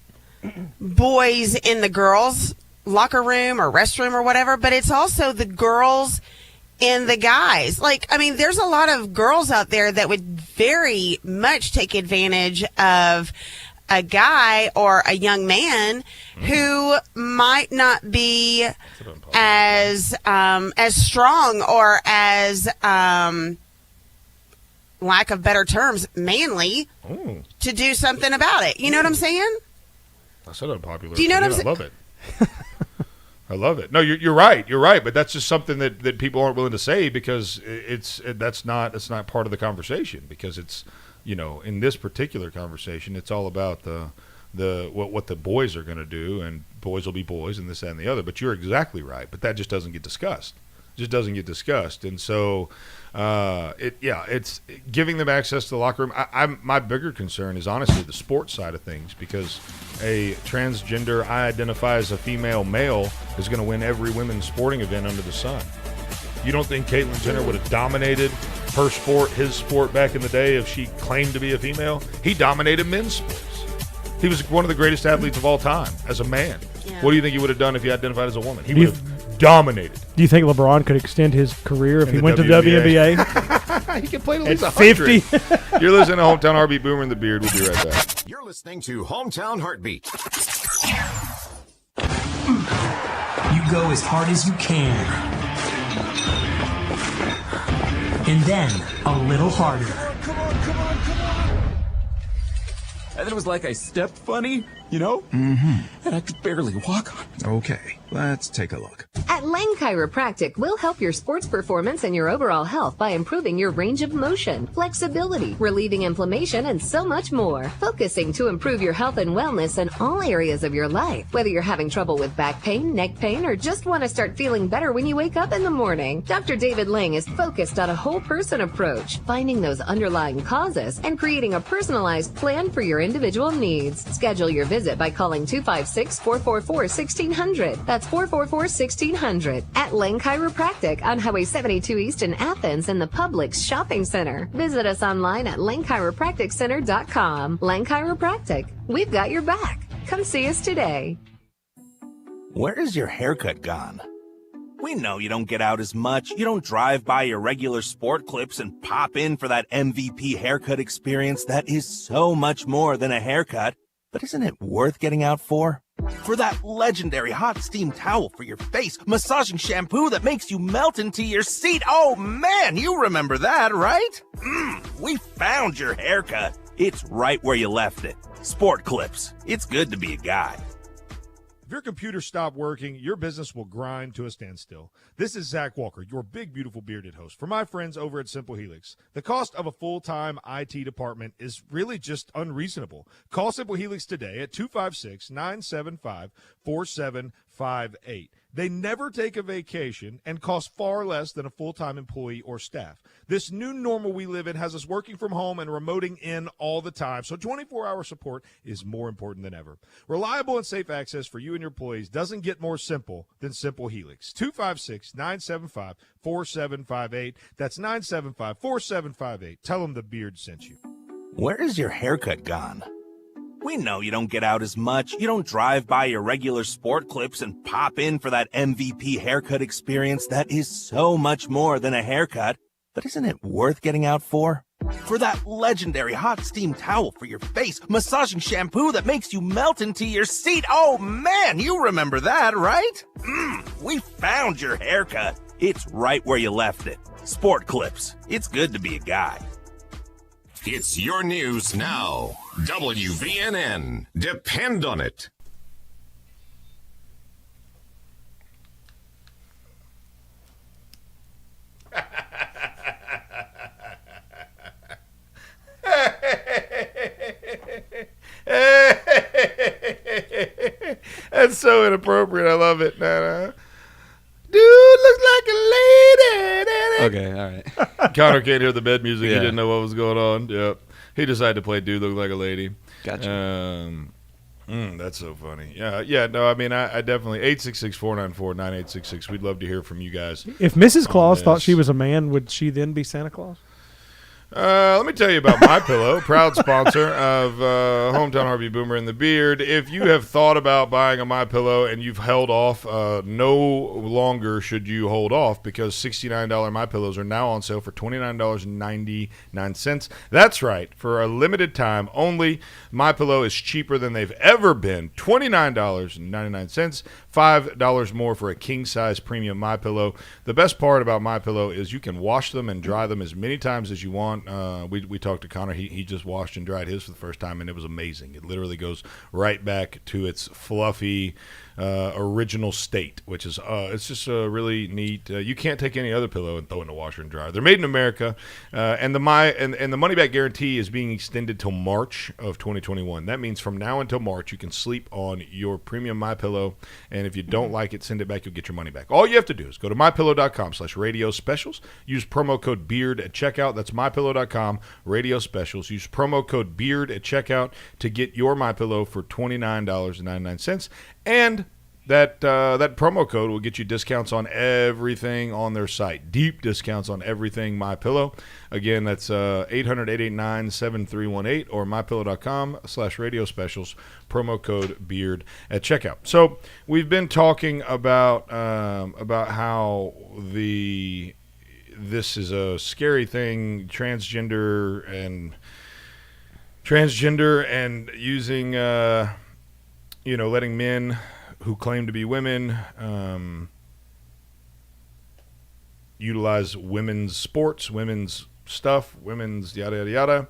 boys in the girls' locker room or restroom or whatever, but it's also the girls in the guys. There's a lot of girls out there that would very much take advantage of a guy or a young man who might not be as strong or as lack of better terms, manly to do something about it. You know what I'm saying? I said unpopular. Do you know what I'm saying? I love it. I love it. No, you're right. You're right. But that's just something that people aren't willing to say because that's not part of the conversation, because it's, in this particular conversation, it's all about what the boys are going to do, and boys will be boys and this, that, and the other. But you're exactly right. But that just doesn't get discussed. And so it's giving them access to the locker room. My bigger concern is honestly the sports side of things, because a transgender, I identify as a female male, is going to win every women's sporting event under the sun. You don't think Caitlyn Jenner would have dominated her sport, his sport, back in the day if she claimed to be a female? He dominated men's sports. He was one of the greatest athletes of all time as a man. Yeah. What do you think he would have done if he identified as a woman? He would have dominated. Do you think LeBron could extend his career if he went to WNBA? He could play at least 100. 50. You're listening to Hometown Heartbeat. Boomer and the Beard. We'll be right back. You're listening to Hometown Heartbeat. You go as hard as you can. And then a little harder. Come on. And it was like I stepped funny, And I could barely walk on it. Okay, let's take a look. At Lang Chiropractic, we'll help your sports performance and your overall health by improving your range of motion, flexibility, relieving inflammation, and so much more. Focusing to improve your health and wellness in all areas of your life. Whether you're having trouble with back pain, neck pain, or just want to start feeling better when you wake up in the morning, Dr. David Lang is focused on a whole person approach, finding those underlying causes and creating a personalized plan for your individual needs. Schedule your visit by calling 256-444-1600. That's 444-1600. At Lang Chiropractic on Highway 72 East in Athens in the Publix Shopping Center. Visit us online at langchiropracticcenter.com. Lang Chiropractic. We've got your back. Come see us today. Where is your haircut gone? We know you don't get out as much. You don't drive by your regular sport clips and pop in for that MVP haircut experience that is so much more than a haircut. But isn't it worth getting out for? For that legendary hot steam towel for your face, massaging shampoo that makes you melt into your seat. Oh man, you remember that, right? We found your haircut. It's right where you left it. Sport Clips. It's good to be a guy. If your computer stopped working, your business will grind to a standstill. This is Zach Walker, your big, beautiful, bearded host. For my friends over at Simple Helix, the cost of a full-time IT department is really just unreasonable. Call Simple Helix today at 256-975-4758. They never take a vacation and cost far less than a full-time employee or staff. This new normal we live in has us working from home and remoting in all the time, so 24-hour support is more important than ever. Reliable and safe access for you and your employees doesn't get more simple than Simple Helix. 256-975-4758. That's 975-4758. Tell them the Beard sent you. Where is your haircut gone? We know you don't get out as much. You don't drive by your regular sport clips and pop in for that MVP haircut experience that is so much more than a haircut. But isn't it worth getting out for? For that legendary hot steam towel for your face, massaging shampoo that makes you melt into your seat. Oh man, you remember that, right? We found your haircut. It's right where you left it. Sport Clips. It's good to be a guy. It's your news now. WVNN. Depend on it. It's so inappropriate. I love it. Dude looks like a lady. Okay, all right. Connor can't hear the bed music. Yeah. He didn't know what was going on. Yep. He decided to play Dude Look Like a Lady. Gotcha. That's so funny. Yeah. No, I mean, I definitely 866-494-9866. We'd love to hear from you guys. If Mrs. Claus thought she was a man, would she then be Santa Claus? Let me tell you about MyPillow, proud sponsor of Hometown Harvey Boomer and the Beard. If you have thought about buying a MyPillow and you've held off, no longer should you hold off, because $69 MyPillows are now on sale for $29.99. That's right. For a limited time only, MyPillow is cheaper than they've ever been. $29.99. $5 more for a king-size premium MyPillow. The best part about MyPillow is you can wash them and dry them as many times as you want. We talked to Connor. He just washed and dried his for the first time, and it was amazing. It literally goes right back to its fluffy original state, which is it's just really neat. You can't take any other pillow and throw it in the washer and dryer. They're made in America, and the money back guarantee is being extended till March of 2021. That means from now until March, you can sleep on your premium MyPillow, and if you don't like it, send it back. You'll get your money back. All you have to do is go to mypillow.com/radio specials. Use promo code BEARD at checkout. That's mypillow.com radio specials. Use promo code BEARD at checkout to get your MyPillow for $29.99. And that promo code will get you discounts on everything on their site. Deep discounts on everything MyPillow. Again, that's 800-889-7318 or mypillow.com/radio specials. Promo code BEARD at checkout. So we've been talking about how this is a scary thing, transgender and using letting men who claim to be women utilize women's sports, women's stuff, women's yada yada yada,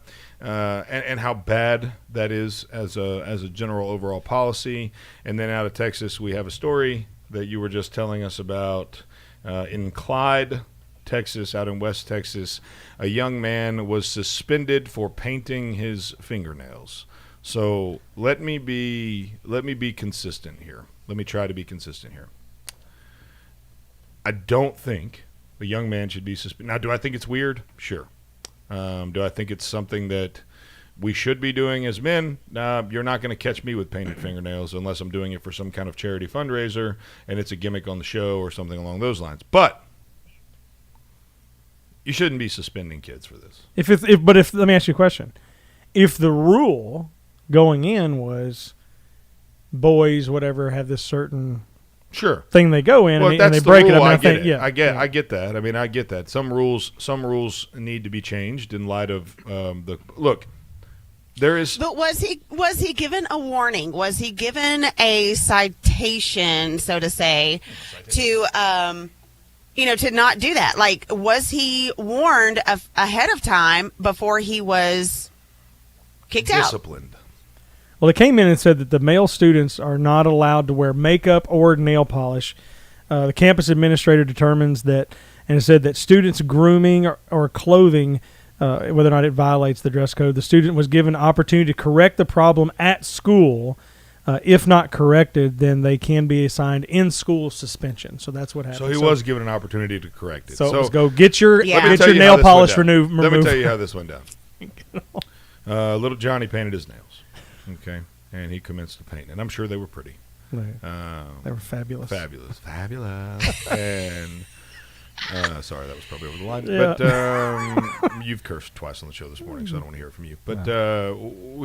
and how bad that is as a general overall policy. And then out of Texas, we have a story that you were just telling us about in Clyde, Texas, out in West Texas. A young man was suspended for painting his fingernails. So let me be consistent here. Let me try to be consistent here. I don't think a young man should be suspended. Now, do I think it's weird? Sure. Do I think it's something that we should be doing as men? You're not going to catch me with painted fingernails unless I'm doing it for some kind of charity fundraiser and it's a gimmick on the show or something along those lines. But you shouldn't be suspending kids for this. Let me ask you a question. If the rule going in was boys, whatever, have this certain thing they go in, and they break it. I get that. I mean, I get that. Some rules need to be changed in light of look. There is. But was he given a warning? Was he given a citation, so to say, to to not do that? Like, was he warned ahead of time before he was kicked out? Disciplined. Well, they came in and said that the male students are not allowed to wear makeup or nail polish. The campus administrator determines that, and it said that students' grooming or clothing, whether or not it violates the dress code, the student was given opportunity to correct the problem at school. If not corrected, then they can be assigned in-school suspension. So that's what happened. So he was given an opportunity to correct it. So let's go get your nail polish removed. Let me tell you how this went down. Little Johnny painted his nails. Okay, and he commenced to paint, and I'm sure they were pretty. They were fabulous. Fabulous. And sorry, that was probably over the line. Yeah. But you've cursed twice on the show this morning, so I don't want to hear it from you. But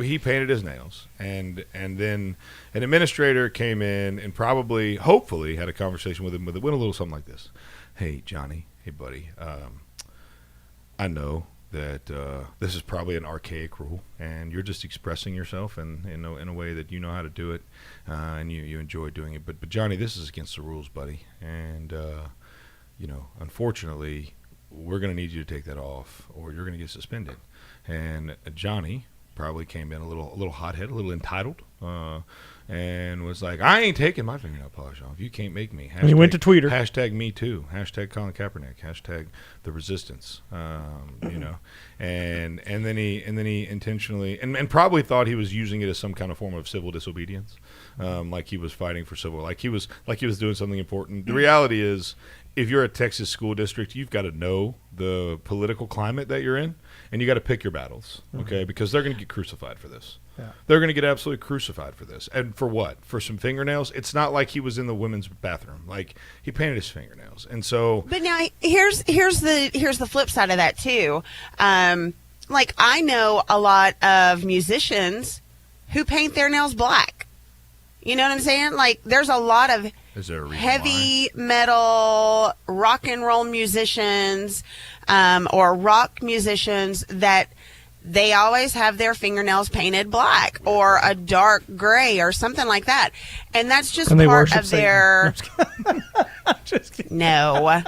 he painted his nails, and then an administrator came in and hopefully, had a conversation with him. Went a little something like this: "Hey, Johnny. Hey, buddy. I know that this is probably an archaic rule, and you're just expressing yourself in a way that you know how to do it, and you enjoy doing it. But Johnny, this is against the rules, buddy. And unfortunately, we're going to need you to take that off, or you're going to get suspended." And Johnny probably came in a little hothead, a little entitled, and was like, I ain't taking my fingernail polish off. You can't make me. And he went to Twitter. Hashtag me too. Hashtag Colin Kaepernick. Hashtag the resistance. You know, and then he intentionally and probably thought he was using it as some kind of form of civil disobedience, like he was fighting for civil, like he was doing something important. The reality is, if you're a Texas school district, you've got to know the political climate that you're in, and you got to pick your battles, okay? Because they're going to get crucified for this. Yeah. They're going to get absolutely crucified for this. And for what? For some fingernails? It's not like he was in the women's bathroom. Like, he painted his fingernails. And so... But now, here's the flip side of that, too. Like, I know a lot of musicians who paint their nails black. You know what I'm saying? Like, there's a lot of heavy metal rock and roll musicians or rock musicians that they always have their fingernails painted black or a dark gray or something like that. And that's just part of their... Just kidding. No.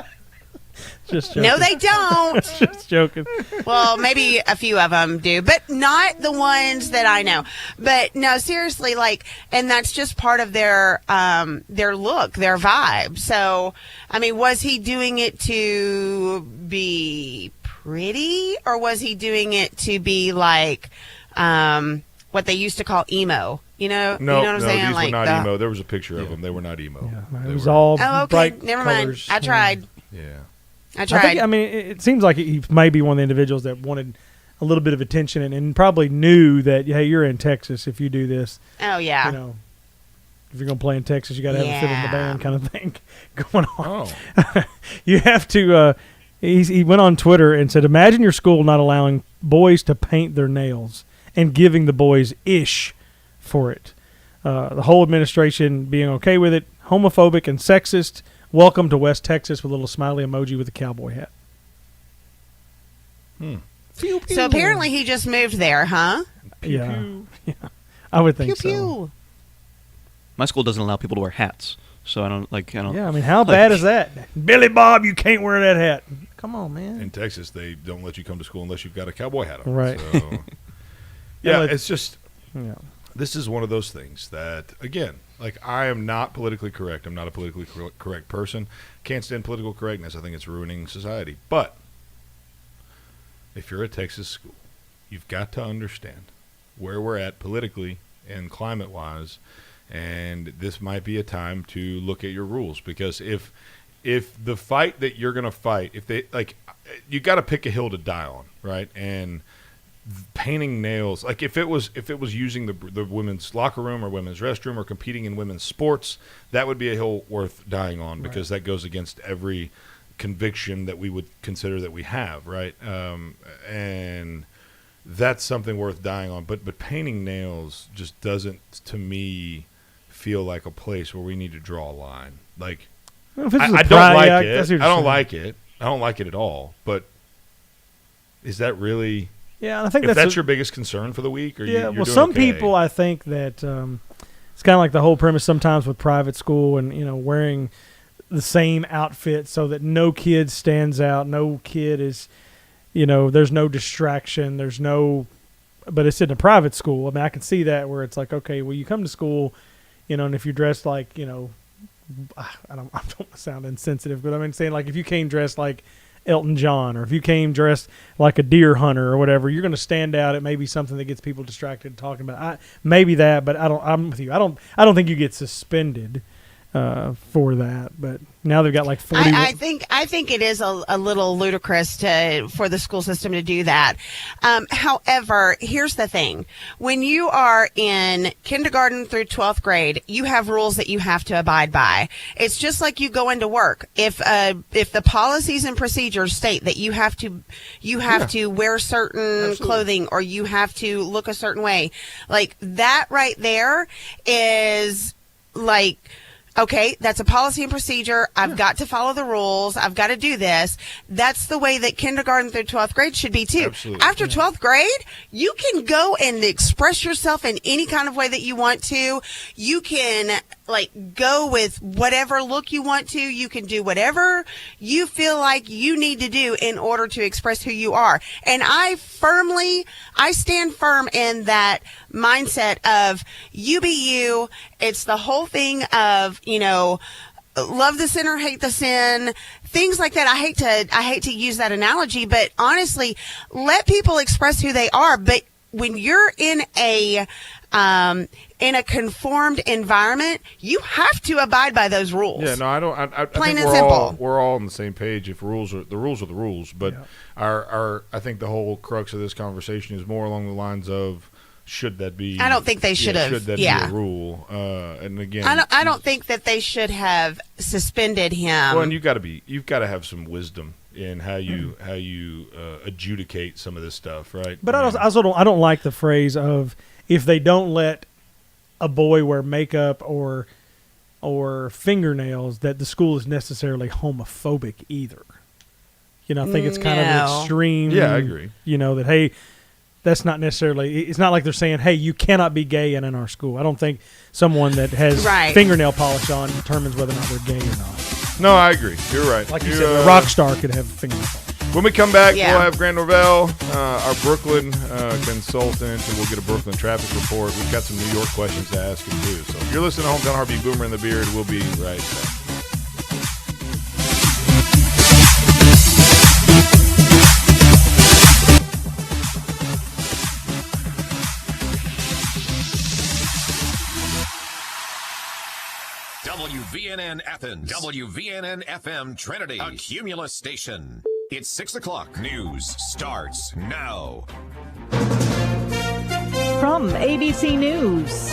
Just joking. No, they don't. Just joking. Well, maybe a few of them do, but not the ones that I know. But no, seriously, like, and that's just part of their look, their vibe. So, I mean, was he doing it to be pretty, or was he doing it to be like what they used to call emo? You know, No, you know what I'm saying? these Like were not emo. There was a picture of them. They were not emo. Yeah, it was all oh, okay. bright Never colors. mind. I tried. Yeah. I tried. I mean, it seems like he may be one of the individuals that wanted a little bit of attention and probably knew that, hey, you're in Texas if you do this. Oh, yeah. You know, if you're going to play in Texas, you got to have a fit in the band kind of thing going on. Oh. You have to, he went on Twitter and said, imagine your school not allowing boys to paint their nails and giving the boys ish for it. The whole administration being okay with it, homophobic and sexist. Welcome to West Texas with a little smiley emoji with a cowboy hat. Pew, pew. So apparently he just moved there, huh? Pew, Yeah. pew. Yeah. I would think Pew, so. pew. My school doesn't allow people to wear hats, so I don't. Yeah, I mean, how bad is that? Billy Bob, you can't wear that hat. Come on, man. In Texas, they don't let you come to school unless you've got a cowboy hat on. Right. So, yeah, Well, it's just... Yeah. This is one of those things that, again, like, I am not politically correct. I'm not a politically correct person. Can't stand political correctness. I think it's ruining society. But if you're a Texas school, you've got to understand where we're at politically and climate-wise, and this might be a time to look at your rules. Because if the fight that you're going to fight, if they, like, you got to pick a hill to die on, right? And painting nails, like if it was using the women's locker room or women's restroom or competing in women's sports, that would be a hill worth dying on, because that goes against every conviction that we would consider that we have, right? And that's something worth dying on. But painting nails just doesn't, to me, feel like a place where we need to draw a line. Like, I don't like it. I don't like it. I don't like it at all. But is that really? Yeah, I think if that's your biggest concern for the week, or yeah. You're Well, doing some okay. people, I think that it's kind of like the whole premise sometimes with private school and wearing the same outfit so that no kid stands out, no kid is, there's no distraction, there's no. But it's in a private school. I mean, I can see that where it's like, okay, well, you come to school, and if you're dressed like, I don't sound insensitive, but I mean, saying like if you came dressed like Elton John, or if you came dressed like a deer hunter or whatever, you're going to stand out. It may be something that gets people distracted talking about. Maybe that, but I'm with you. I don't think you get suspended for that. But now they've got like 40. I think it is a little ludicrous for the school system to do that. However, here's the thing: when you are in kindergarten through 12th grade, you have rules that you have to abide by. It's just like you go into work. If the policies and procedures state that you have to wear certain clothing, or you have to look a certain way, like that right there is like, okay, that's a policy and procedure. I've got to follow the rules. I've got to do this. That's the way that kindergarten through 12th grade should be too. Absolutely. After 12th grade, you can go and express yourself in any kind of way that you want to. You can go with whatever look you want to. You can do whatever you feel like you need to do in order to express who you are. And I stand firm in that mindset of you be you. It's the whole thing of, love the sinner, hate the sin, things like that. I hate to use that analogy, but honestly, let people express who they are. But when you're in a conformed environment, you have to abide by those rules. Yeah, no, I don't. I Plain think and simple. We're all on the same page. If the rules are the rules, but I think the whole crux of this conversation is more along the lines of should that be? I don't think they should have. Should that be a rule? And again, I don't think that they should have suspended him. Well, and you've got to have some wisdom in how you adjudicate some of this stuff, right? But I don't like the phrase of if they don't let a boy wear makeup or fingernails, that the school is necessarily homophobic either. I think it's kind of an extreme. Yeah, I agree. That, hey, that's not necessarily, it's not like they're saying, hey, you cannot be gay in our school. I don't think someone that has fingernail polish on determines whether or not they're gay or not. No, I agree. You're right. Like you said, a rock star could have fingernail polish. When we come back, we'll have Grant Norvell, our Brooklyn consultant, and we'll get a Brooklyn traffic report. We've got some New York questions to ask him, too. So if you're listening to Hometown Heartbeat, Boomer and the Beard, we'll be right back. WVNN Athens, WVNN FM Trinity, a Cumulus station. It's 6 o'clock. News starts now. From ABC News,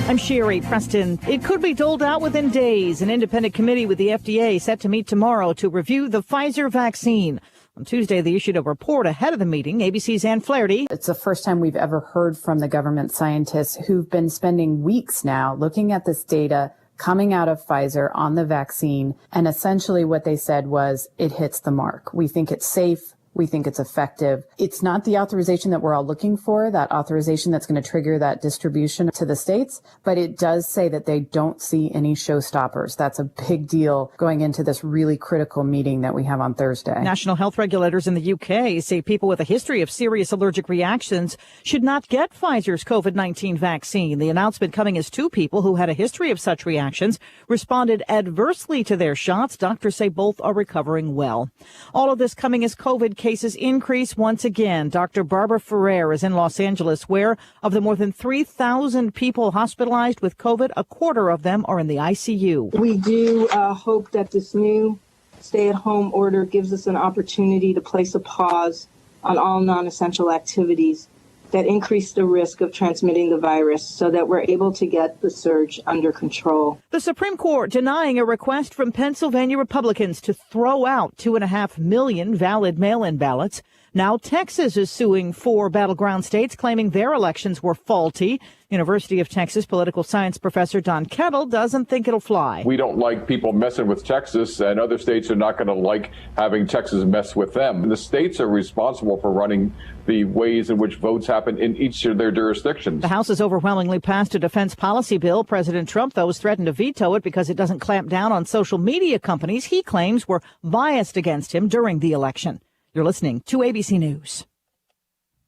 I'm Sherry Preston. It could be doled out within days. An independent committee with the FDA set to meet tomorrow to review the Pfizer vaccine. On Tuesday, they issued a report ahead of the meeting. ABC's Ann Flaherty. It's the first time we've ever heard from the government scientists who've been spending weeks now looking at this data coming out of Pfizer on the vaccine. And essentially what they said was it hits the mark. We think it's safe. We think it's effective. It's not the authorization that we're all looking for, that authorization that's going to trigger that distribution to the states, but it does say that they don't see any showstoppers. That's a big deal going into this really critical meeting that we have on Thursday. National health regulators in the UK say people with a history of serious allergic reactions should not get Pfizer's COVID-19 vaccine. The announcement coming as two people who had a history of such reactions responded adversely to their shots. Doctors say both are recovering well. All of this coming as COVID cases increase once again. Dr. Barbara Ferrer is in Los Angeles, where of the more than 3,000 people hospitalized with COVID, a quarter of them are in the ICU. We do hope that this new stay-at-home order gives us an opportunity to place a pause on all non-essential activities that increase the risk of transmitting the virus so that we're able to get the surge under control. The Supreme Court denying a request from Pennsylvania Republicans to throw out 2.5 million valid mail-in ballots. Now Texas is suing 4 battleground states, claiming their elections were faulty. University of Texas political science professor Don Kettle doesn't think it'll fly. We don't like people messing with Texas, and other states are not going to like having Texas mess with them. The states are responsible for running the ways in which votes happen in each of their jurisdictions. The House has overwhelmingly passed a defense policy bill. President Trump, though, has threatened to veto it because it doesn't clamp down on social media companies he claims were biased against him during the election. You're listening to ABC News.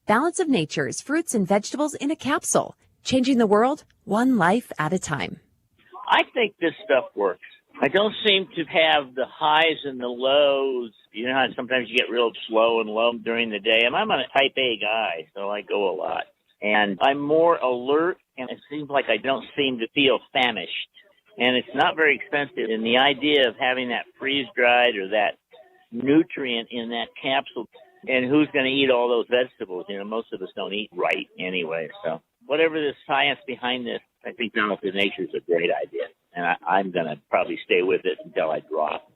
Balance of Nature's fruits and vegetables in a capsule, changing the world one life at a time. I think this stuff works. I don't seem to have the highs and the lows. You know how sometimes you get real slow and low during the day? And I'm a type A guy, so I go a lot. And I'm more alert, and it seems like I don't seem to feel famished. And it's not very expensive. And the idea of having that freeze-dried or that nutrient in that capsule, and who's going to eat all those vegetables? You know, most of us don't eat right anyway. So whatever the science behind this, I think Balance of Nature is a great idea. And I'm going to probably stay with it until I drop.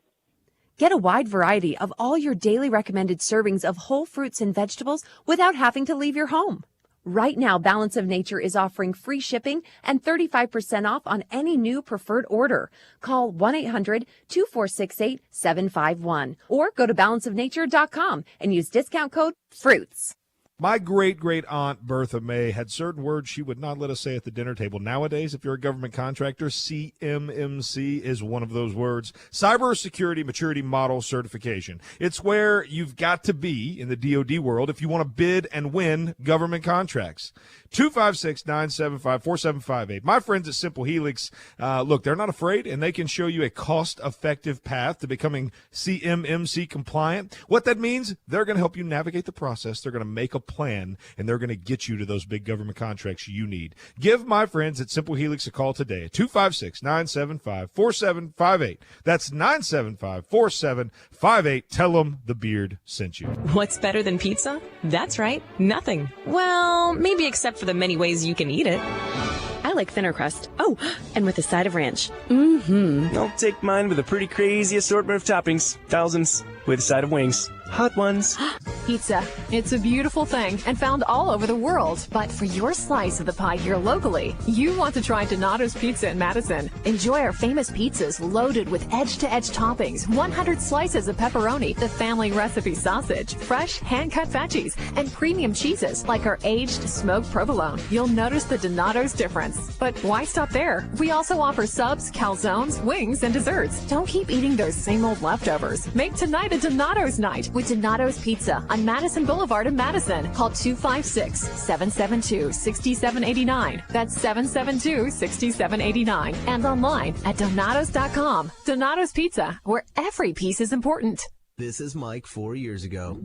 Get a wide variety of all your daily recommended servings of whole fruits and vegetables without having to leave your home. Right now, Balance of Nature is offering free shipping and 35% off on any new preferred order. Call 1-800-2468-751 or go to balanceofnature.com and use discount code FRUITS. My great aunt Bertha May had certain words she would not let us say at the dinner table. Nowadays, if you're a government contractor, CMMC is one of those words. Cybersecurity Maturity Model Certification. It's where you've got to be in the DoD world if you want to bid and win government contracts. 256-975-4758. My friends at Simple Helix, look, they're not afraid, and they can show you a cost-effective path to becoming CMMC compliant. What that means, they're going to help you navigate the process. They're going to make a plan, and they're going to get you to those big government contracts you need. Give my friends at Simple Helix a call today at 256-975-4758. That's 975-4758. Tell them the Beard sent you. What's better than pizza? That's right, nothing. Well, maybe except for the many ways you can eat it. I like thinner crust. Oh, and with a side of ranch. I'll take mine with a pretty crazy assortment of toppings. Thousands. With a side of wings. Hot ones. Pizza. It's a beautiful thing and found all over the world. But for your slice of the pie here locally, you want to try Donato's Pizza in Madison. Enjoy our famous pizzas loaded with edge-to-edge toppings, 100 slices of pepperoni, the family recipe sausage, fresh hand-cut veggies, and premium cheeses like our aged smoked provolone. You'll notice the Donato's difference. But why stop there? We also offer subs, calzones, wings, and desserts. Don't keep eating those same old leftovers. Make tonight a Donato's night with Donato's Pizza on Madison Boulevard in Madison. Call 256-772-6789. That's 772-6789. And online at donatos.com. Donato's Pizza, where every piece is important. This is Mike 4 years ago.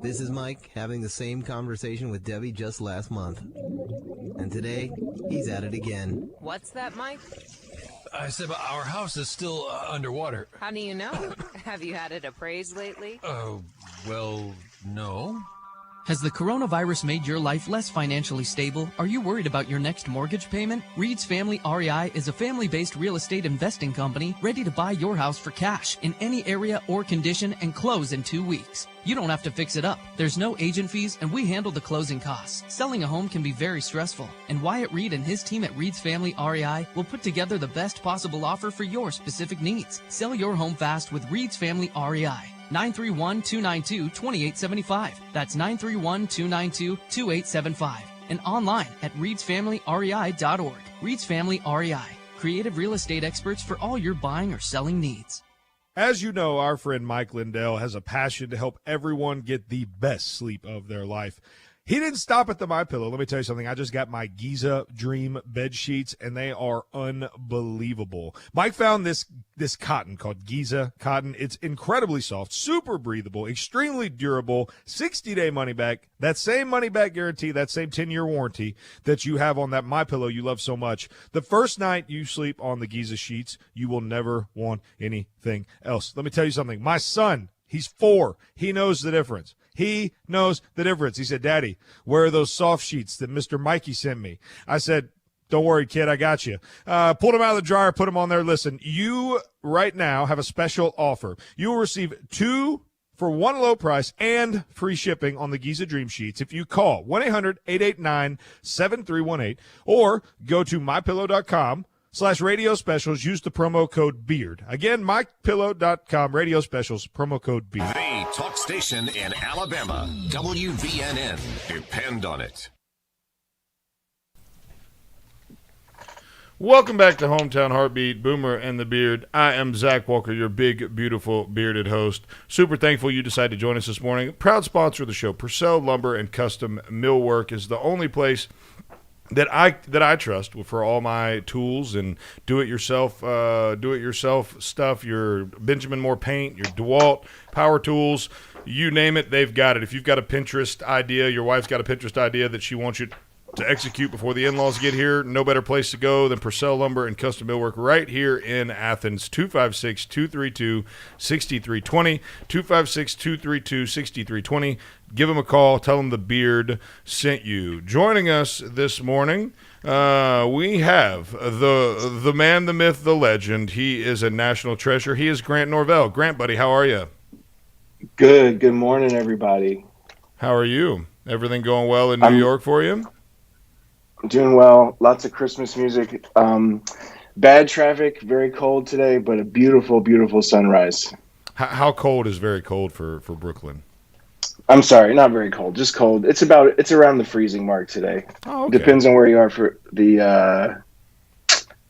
This is Mike having the same conversation with Debbie just last month. And today, he's at it again. What's that, Mike? I said our house is still underwater. How do you know? Have you had it appraised lately? Well, no. Has the coronavirus made your life less financially stable? Are you worried about your next mortgage payment? Reed's Family REI is a family-based real estate investing company ready to buy your house for cash in any area or condition and close in 2 weeks. You don't have to fix it up. There's no agent fees, and we handle the closing costs. Selling a home can be very stressful, and Wyatt Reed and his team at Reed's Family REI will put together the best possible offer for your specific needs. Sell your home fast with Reed's Family REI. 931-292-2875. That's 931-292-2875. And online at reedsfamilyrei.org. Reed's Family REI. Creative real estate experts for all your buying or selling needs. As you know, our friend Mike Lindell has a passion to help everyone get the best sleep of their life. He didn't stop at the MyPillow. Let me tell you something. I just got my Giza Dream bed sheets, and they are unbelievable. Mike found this cotton called Giza cotton. It's incredibly soft, super breathable, extremely durable, 60-day money back. That same money back guarantee, that same 10-year warranty that you have on that MyPillow you love so much. The first night you sleep on the Giza sheets, you will never want anything else. Let me tell you something. My son, he's 4. He knows the difference. He knows the difference. He said, Daddy, where are those soft sheets that Mr. Mikey sent me? I said, don't worry, kid, I got you. Pulled them out of the dryer, put them on there. Listen, you right now have a special offer. You will receive 2 for 1 low price and free shipping on the Giza Dream Sheets if you call 1-800-889-7318 or go to mypillow.com/radio specials. Use the promo code BEARD. Again, mypillow.com, radio specials, promo code BEARD. The talk station in Alabama, WVNN. Depend on it. Welcome back to Hometown Heartbeat, Boomer and the Beard. I am Zach Walker, your big, beautiful, bearded host. Super thankful you decided to join us this morning. Proud sponsor of the show, Purcell Lumber and Custom Millwork is the only place that I trust for all my tools and do-it-yourself stuff. Your Benjamin Moore paint, your DeWalt power tools, you name it, they've got it. If you've got a Pinterest idea, your wife's got a Pinterest idea that she wants you to execute before the in-laws get here, no better place to go than Purcell Lumber and Custom Millwork right here in Athens. 256-232-6320, 256-232-6320. Give them a call. Tell them the Beard sent you. Joining us this morning, we have the man, the myth, the legend. He is a national treasure. He is Grant Norvell. Grant, buddy, how are you? Good. Good morning, everybody. How are you? Everything going well in New York for you? Doing well. Lots of Christmas music. Bad traffic, very cold today, but a beautiful, beautiful sunrise. How cold is very cold for Brooklyn? I'm sorry, not very cold, just cold. It's around the freezing mark today. Oh, okay. Depends on where you are for the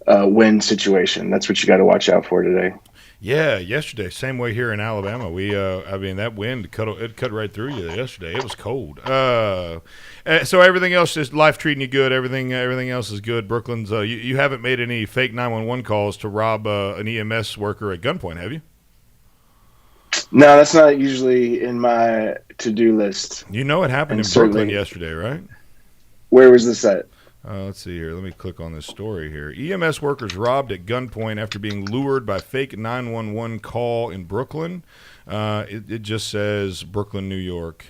wind situation. That's what you got to watch out for today. Yeah, yesterday, same way here in Alabama. That wind cut right through you yesterday. It was cold. So everything else is life treating you good. Everything else is good. Brooklyn's. You haven't made any fake 911 calls to rob an EMS worker at gunpoint, have you? No, that's not usually in my to-do list. You know it happened in Brooklyn yesterday, right? Where was this at? Let's see here. Let me click on this story here. EMS workers robbed at gunpoint after being lured by fake 911 call in Brooklyn. It just says Brooklyn, New York.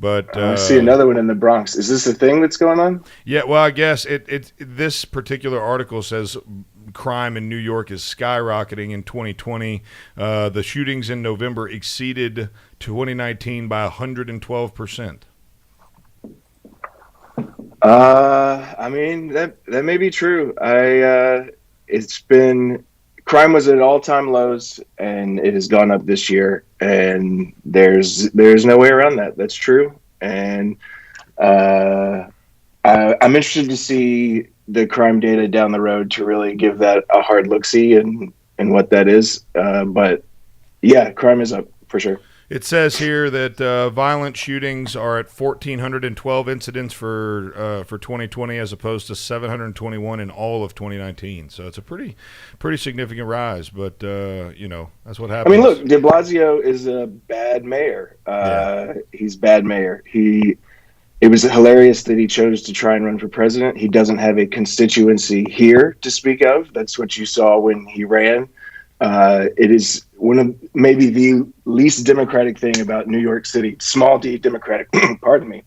But I see another one in the Bronx. Is this a thing that's going on? Yeah, well, I guess this particular article says crime in New York is skyrocketing in 2020. The shootings in November exceeded 2019 by 112%. I mean that may be true. Crime was at all-time lows, and it has gone up this year. And there's no way around that. That's true. And I'm interested to see the crime data down the road to really give that a hard look-see and what that is. But yeah, crime is up for sure. It says here that violent shootings are at 1,412 incidents for 2020 as opposed to 721 in all of 2019. So it's a pretty significant rise. But, that's what happens. I mean, look, de Blasio is a bad mayor. He's bad mayor. It was hilarious that he chose to try and run for president. He doesn't have a constituency here to speak of. That's what you saw when he ran. It is one of maybe the least democratic thing about New York City, small d democratic, pardon me,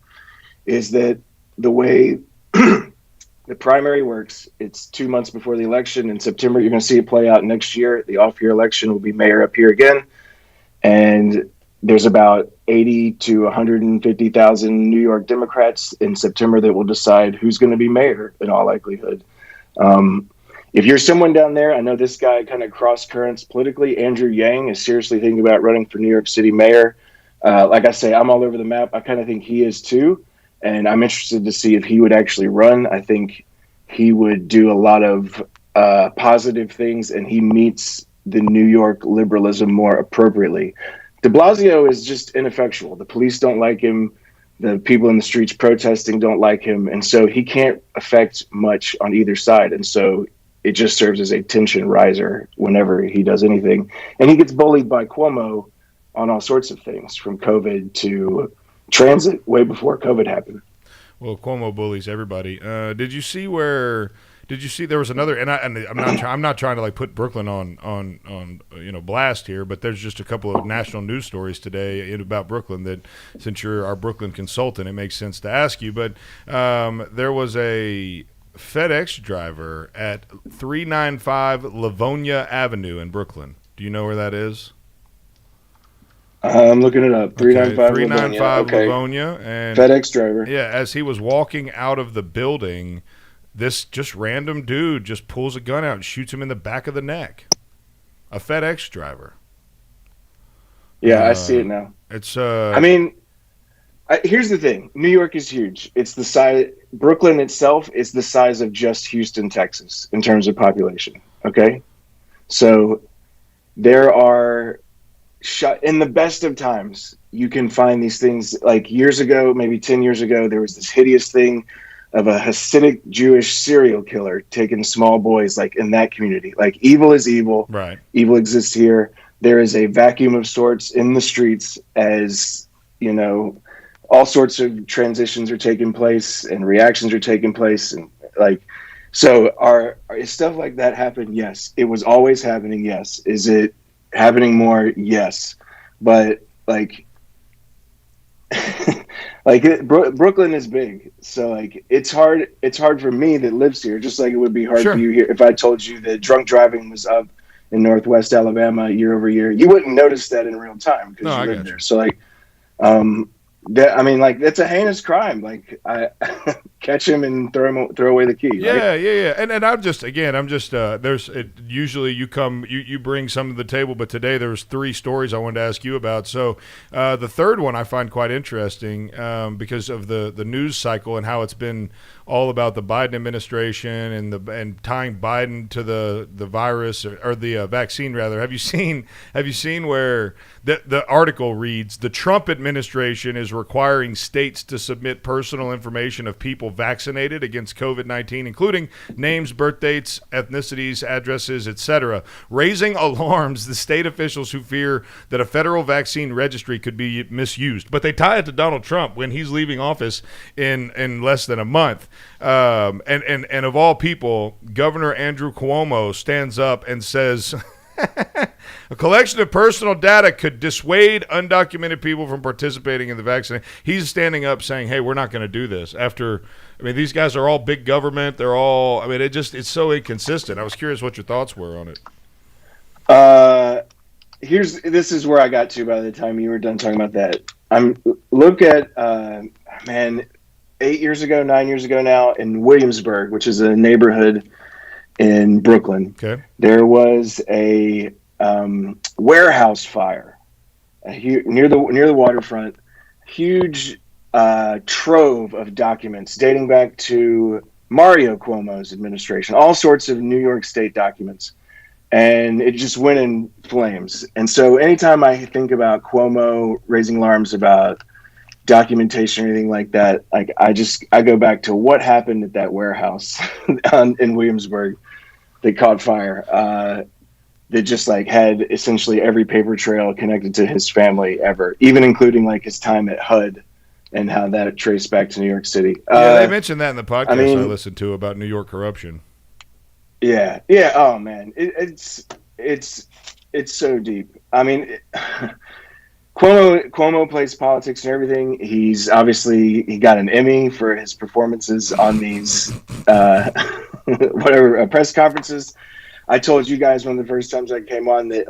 is that the way the primary works, it's 2 months before the election. In September, you're going to see it play out next year. The off-year election will be mayor up here again. And there's about 80 to 150,000 New York Democrats in September that will decide who's going to be mayor in all likelihood. If you're someone down there, I know this guy kind of cross currents politically. Andrew Yang is seriously thinking about running for New York City mayor. Like I say, I'm all over the map. I kind of think he is too. And I'm interested to see if he would actually run. I think he would do a lot of positive things, and he meets the New York liberalism more appropriately. De Blasio is just ineffectual. The police don't like him. The people in the streets protesting don't like him. And so he can't affect much on either side. And so it just serves as a tension riser whenever he does anything. And he gets bullied by Cuomo on all sorts of things, from COVID to transit, way before COVID happened. Well, Cuomo bullies everybody. Did you see there was another, and I'm not trying to like put Brooklyn on blast here, but there's just a couple of national news stories today about Brooklyn that, since you're our Brooklyn consultant, it makes sense to ask you. But there was a FedEx driver at 395 Livonia Avenue in Brooklyn. Do you know where that is? I'm looking it up. 395 395 Livonia. And FedEx driver. Yeah, as he was walking out of the building, this just random dude just pulls a gun out and shoots him in the back of the neck. A FedEx driver. Yeah, I see it now. It's here's the thing. New York is huge. It's the size. Brooklyn itself is the size of just Houston, Texas, in terms of population. Okay, so there are in the best of times, you can find these things. Like years ago, maybe 10 years ago, there was this hideous thing of a Hasidic Jewish serial killer taking small boys, like in that community. Like evil is evil. Right. Evil exists here. There is a vacuum of sorts in the streets, as you know. All sorts of transitions are taking place and reactions are taking place, and is stuff like that happen? Yes. It was always happening. Yes. Is it happening more? Yes. But Brooklyn is big, so it's hard for me that lives here, just like it would be hard for you here. If I told you that drunk driving was up in Northwest Alabama year over year, you wouldn't notice that in real time because you live there. So I mean, like, that's a heinous crime. Like, I catch him and throw away the key. Yeah, right? yeah. And I'm just usually you bring some to the table, but today there was 3 stories I wanted to ask you about. So the third one I find quite interesting because of the news cycle and how it's been all about the Biden administration and tying Biden to the virus or the vaccine rather. Have you seen where the article reads, the Trump administration is requiring states to submit personal information of people vaccinated against COVID-19, including names, birth dates, ethnicities, addresses, etc., raising alarms the state officials who fear that a federal vaccine registry could be misused. But they tie it to Donald Trump when he's leaving office in less than a month. And of all people, Governor Andrew Cuomo stands up and says a collection of personal data could dissuade undocumented people from participating in the vaccine. He's standing up saying, hey, we're not going to do this. These guys are all big government. They're all, it's so inconsistent. I was curious what your thoughts were on it. This is where I got to by the time you were done talking about that. Look at 9 years ago now in Williamsburg, which is a neighborhood in Brooklyn. Okay. There was a warehouse fire near the waterfront. Huge trove of documents dating back to Mario Cuomo's administration, all sorts of New York State documents. And it just went in flames. And so anytime I think about Cuomo raising alarms about documentation or anything like that, like I go back to what happened at that warehouse in Williamsburg that caught fire. That just like had essentially every paper trail connected to his family ever, even including like his time at HUD and how that traced back to New York City. They mentioned that in the podcast I listened to about New York corruption. Yeah. Oh man, it's so deep. I mean, Cuomo plays politics and everything. He got an Emmy for his performances on these press conferences. I told you guys one of the first times I came on that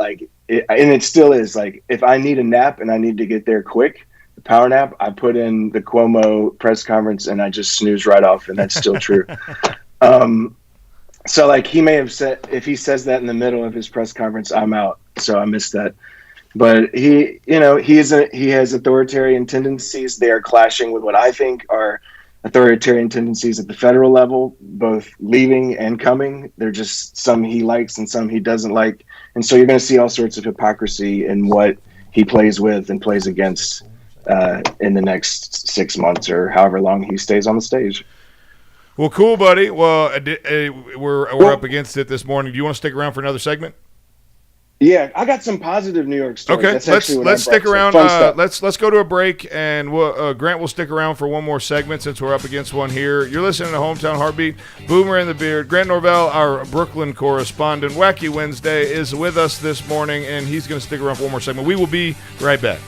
and it still is like, if I need a nap and I need to get there quick, the power nap, I put in the Cuomo press conference and I just snooze right off, and that's still true. So like he may have said, if he says that in the middle of his press conference, I'm out. So I missed that. But he has authoritarian tendencies. They are clashing with what I think are authoritarian tendencies at the federal level, both leaving and coming. They're just some he likes and some he doesn't like. And so you're going to see all sorts of hypocrisy in what he plays with and plays against in the next 6 months or however long he stays on the stage. Well, cool, buddy. Well, we're up against it this morning. Do you want to stick around for another segment? Yeah, I got some positive New York stories. Okay, let's stick around. Let's go to a break, and Grant will stick around for one more segment since we're up against one here. You're listening to Hometown Heartbeat. Boomer and the Beard. Grant Norvell, our Brooklyn correspondent, Wacky Wednesday, is with us this morning, and he's going to stick around for one more segment. We will be right back.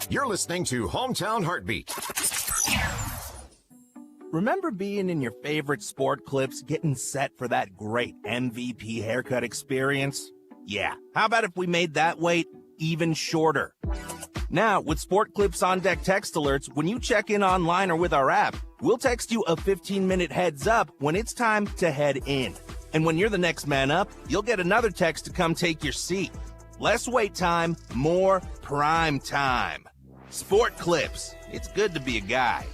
You're listening to Hometown Heartbeat. Remember being in your favorite sport clips, getting set for that great MVP haircut experience? Yeah, how about if we made that wait even shorter? Now, with Sport Clips On Deck text alerts, when you check in online or with our app, we'll text you a 15-minute heads up when it's time to head in. And when you're the next man up, you'll get another text to come take your seat. Less wait time, more prime time. Sport Clips. It's good to be a guy.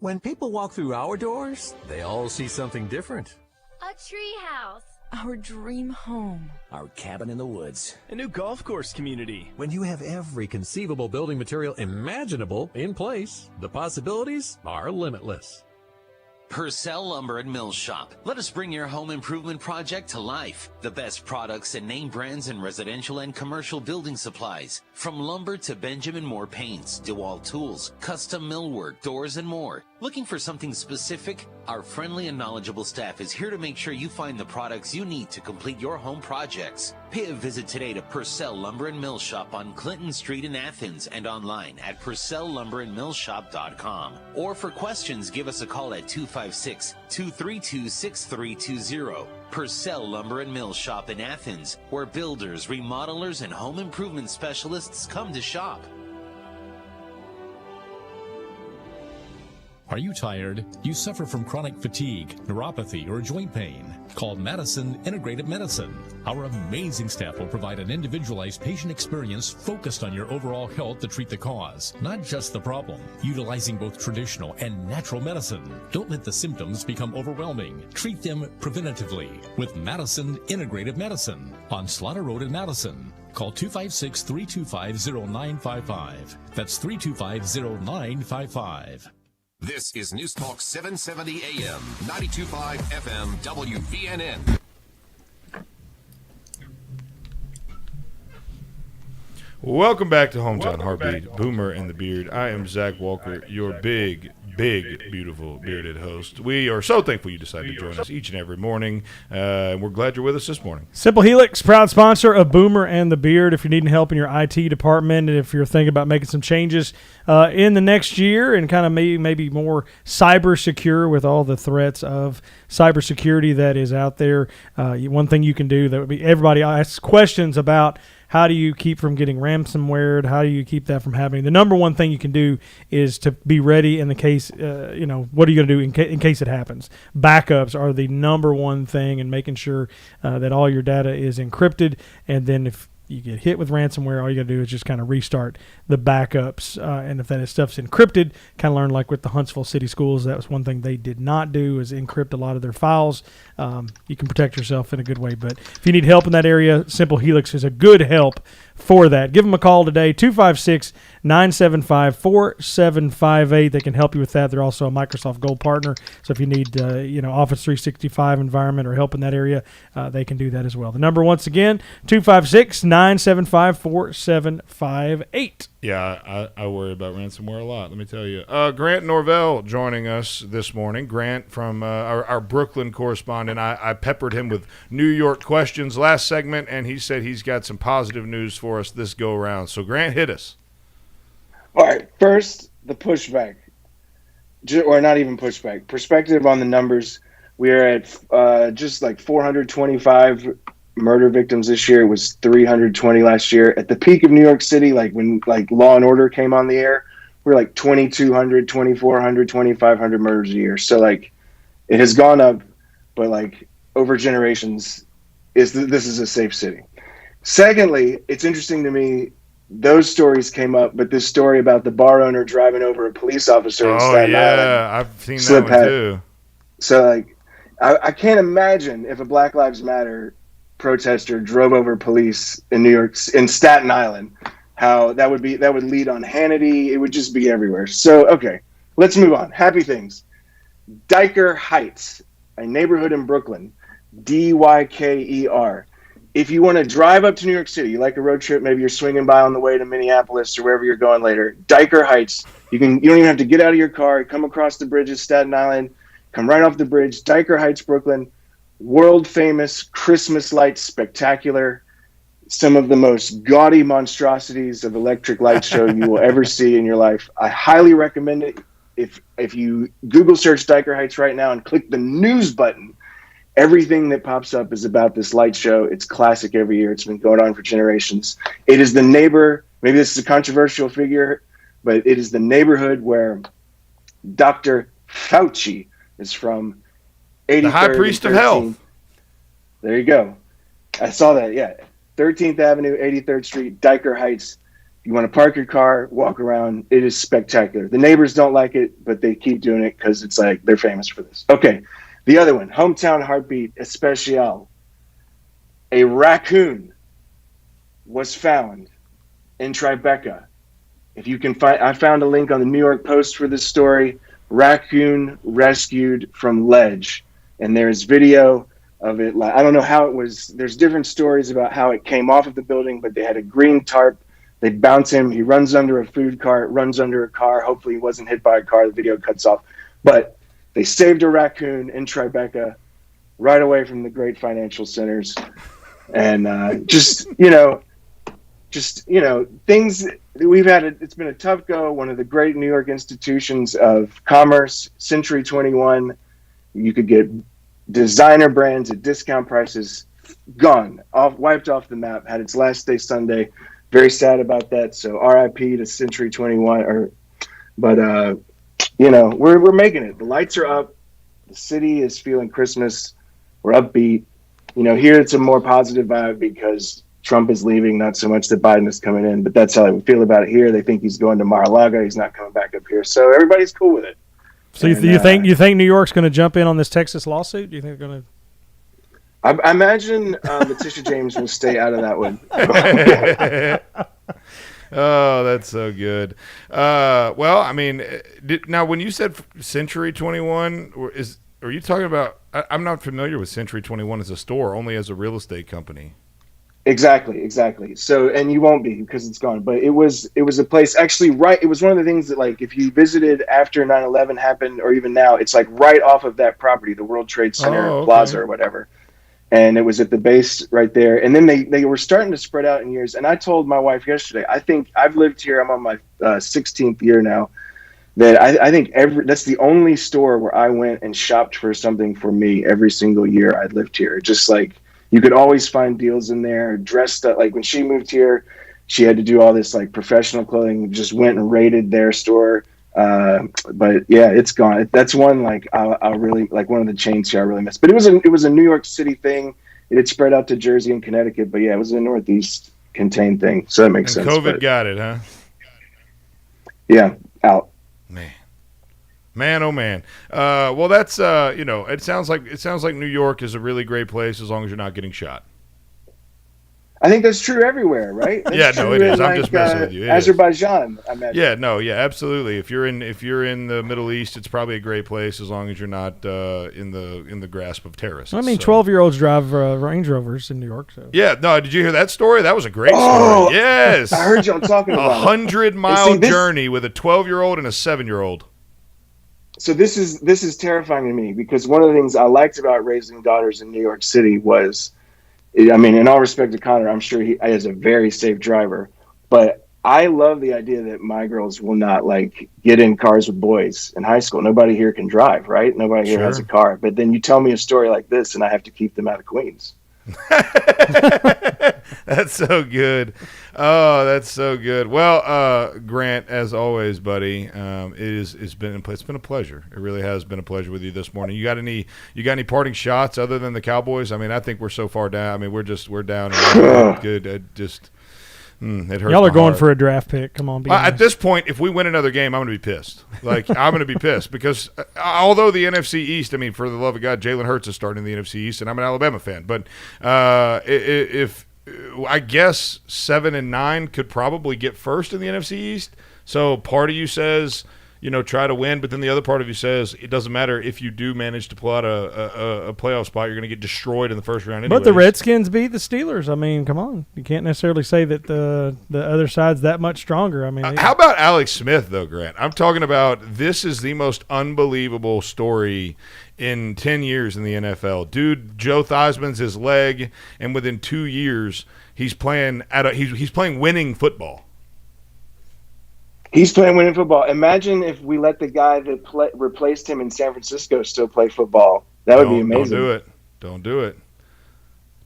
When people walk through our doors, they all see something different. A treehouse. Our dream home. Our cabin in the woods. A new golf course community. When you have every conceivable building material imaginable in place, the possibilities are limitless. Purcell Lumber and Mill Shop. Let us bring your home improvement project to life. The best products and name brands in residential and commercial building supplies. From lumber to Benjamin Moore paints, DeWalt tools, custom millwork, doors, and more. Looking for something specific? Our friendly and knowledgeable staff is here to make sure you find the products you need to complete your home projects. Pay a visit today to Purcell Lumber and Mill Shop on Clinton Street in Athens and online at purcelllumberandmillshop.com. Or for questions, give us a call at 256-232-6320. Purcell Lumber and Mill Shop in Athens, where builders, remodelers, and home improvement specialists come to shop. Are you tired? You suffer from chronic fatigue, neuropathy, or joint pain? Call Madison Integrative Medicine. Our amazing staff will provide an individualized patient experience focused on your overall health to treat the cause, not just the problem. Utilizing both traditional and natural medicine. Don't let the symptoms become overwhelming. Treat them preventatively with Madison Integrative Medicine on Slaughter Road in Madison. Call 256-325-0955. That's 325-0955. This is News Talk 770 AM, 92.5 FM, WVNN. Welcome back to Hometown Heartbeat, Boomer and the Beard. I am Zach Walker, your big, beautiful bearded host. We are so thankful you decided to join us each and every morning, and we're glad you're with us this morning. Simple Helix, proud sponsor of Boomer and the Beard. If you're needing help in your IT department, and if you're thinking about making some changes in the next year and kind of maybe more cyber secure with all the threats of cybersecurity that is out there, one thing you can do that would be everybody asks questions about. How do you keep from getting ransomware? How do you keep that from happening? The number one thing you can do is to be ready in the case, what are you going to do in case it happens? Backups are the number one thing, and making sure that all your data is encrypted. And then if you get hit with ransomware, all you got to do is just kind of restart the backups. And if that stuff's encrypted, kind of learn like with the Huntsville City Schools, that was one thing they did not do, is encrypt a lot of their files. You can protect yourself in a good way. But if you need help in that area, Simple Helix is a good help for that. Give them a call today, 256-975-4758. They can help you with that. They're also a Microsoft Gold partner. So if you need, Office 365 environment or help in that area, they can do that as well. The number, once again, 256-975-4758. Yeah, I worry about ransomware a lot, let me tell you. Grant Norvell joining us this morning. Grant from our Brooklyn correspondent. I peppered him with New York questions last segment, and he said he's got some positive news for us this go-around. So, Grant, hit us. All right, first, the pushback. Or not even pushback. Perspective on the numbers. We are at just like 425 murder victims this year. It was 320 last year. At the peak of New York City, like when Law and Order came on the air, we're like 2,200, 2,400, 2,500 murders a year. So it has gone up, but over generations, this is a safe city. Secondly, it's interesting to me, those stories came up, but this story about the bar owner driving over a police officer in Staten Island. I've seen that one too. So I can't imagine if a Black Lives Matter protester drove over police in New York, in Staten Island, how that would lead on Hannity. It would just be everywhere. So, okay, let's move on. Happy things. Dyker Heights, a neighborhood in Brooklyn, Dyker. If you want to drive up to New York City, you like a road trip, maybe you're swinging by on the way to Minneapolis or wherever you're going later, Dyker Heights, you don't even have to get out of your car, come across the bridge of Staten Island, come right off the bridge, Dyker Heights, Brooklyn, world famous Christmas lights spectacular, some of the most gaudy monstrosities of electric light show you will ever see in your life. I highly recommend it. If you Google search Dyker Heights right now and click the news button, everything that pops up is about this light show. It's classic every year. It's been going on for generations. It is the maybe this is a controversial figure, but it is the neighborhood where Dr. Fauci is from. 83rd, the High Priest of Health. There you go. I saw that, yeah. 13th Avenue, 83rd Street, Dyker Heights. You want to park your car, walk around. It is spectacular. The neighbors don't like it, but they keep doing it because it's they're famous for this. Okay. The other one, Hometown Heartbeat Especial. A raccoon was found in Tribeca. If you can find, I found a link on the New York Post for this story. Raccoon rescued from ledge. And there's video of it. I don't know how it was. There's different stories about how it came off of the building, but they had a green tarp. They bounce him. He runs under a food cart, runs under a car. Hopefully he wasn't hit by a car. The video cuts off. But they saved a raccoon in Tribeca right away from the great financial centers. And just things we've had. It's been a tough go. One of the great New York institutions of commerce, Century 21. You could get designer brands at discount prices, gone, wiped off the map. Had its last day Sunday. Very sad about that. So R.I.P. to Century 21. But we're making it. The lights are up. The city is feeling Christmas. We're upbeat. Here it's a more positive vibe because Trump is leaving, not so much that Biden is coming in, but that's how we feel about it here. They think he's going to Mar-a-Lago. He's not coming back up here. So everybody's cool with it. So you think New York's going to jump in on this Texas lawsuit? Do you think they're going to? I imagine Letitia James will stay out of that one. Oh, that's so good. Well, I mean, now when you said Century 21, are you talking about? I'm not familiar with Century 21 as a store, only as a real estate company. Exactly. So, and you won't be because it's gone. But it was a place actually right. It was one of the things that, like, if you visited after 9/11 happened, or even now, it's like right off of that property, the World Trade Center Plaza or whatever. And it was at the base right there. And then they were starting to spread out in years. And I told my wife yesterday, I think I've lived here. I'm on my 16th year now. That I think that's the only store where I went and shopped for something for me every single year I lived here. Just like you could always find deals in there, dressed up. Like when she moved here, she had to do all this like professional clothing, just went and raided their store. But yeah, it's gone. That's one like I'll really like one of the chains here I really miss. But it was a New York City thing. It had spread out to Jersey and Connecticut, but yeah, it was a Northeast contained thing. So that makes sense. COVID got it, huh? Yeah, out. Man, oh man. Well, that's it sounds like New York is a really great place as long as you're not getting shot. I think that's true everywhere, right? That's yeah, no, it is. I'm just messing with you. Azerbaijan, I imagine. Yeah, no, yeah, absolutely. If you're in the Middle East, it's probably a great place as long as you're not in the grasp of terrorists. I mean, 12-year-olds drive Range Rovers in New York. So. Yeah, no, did you hear that story? That was a great story. Yes, I heard y'all talking about 100-mile journey with a 12-year-old and a 7-year-old. So this is terrifying to me because one of the things I liked about raising daughters in New York City was, I mean, in all respect to Connor, I'm sure he is a very safe driver, but I love the idea that my girls will not like get in cars with boys in high school. Nobody here can drive, right? Nobody here has a car. But then you tell me a story like this and I have to keep them out of Queens. That's so good. Oh, that's so good. Well, Grant, as always, buddy, it's been a pleasure. It really has been a pleasure with you this morning. You got any parting shots other than the Cowboys? I mean, I think we're so far down. I mean, we're down. And good. It hurts. Y'all are going for a draft pick. Come on, be honest. At this point, if we win another game, I'm going to be pissed. Like, I'm going to be pissed because although the NFC East, I mean, for the love of God, Jalen Hurts is starting in the NFC East, and I'm an Alabama fan. But if I guess 7 and 9 could probably get first in the NFC East. So part of you says, try to win, but then the other part of you says it doesn't matter if you do manage to pull out a playoff spot, you're going to get destroyed in the first round anyways. But the Redskins beat the Steelers. I mean, come on. You can't necessarily say that the other side's that much stronger. I mean, how about Alex Smith, though, Grant? I'm talking about this is the most unbelievable story in 10 years in the NFL. Dude, Joe Theismann's his leg, and within 2 years, he's playing he's playing winning football. He's playing winning football. Imagine if we let the guy that replaced him in San Francisco still play football. That would be amazing. Don't do it.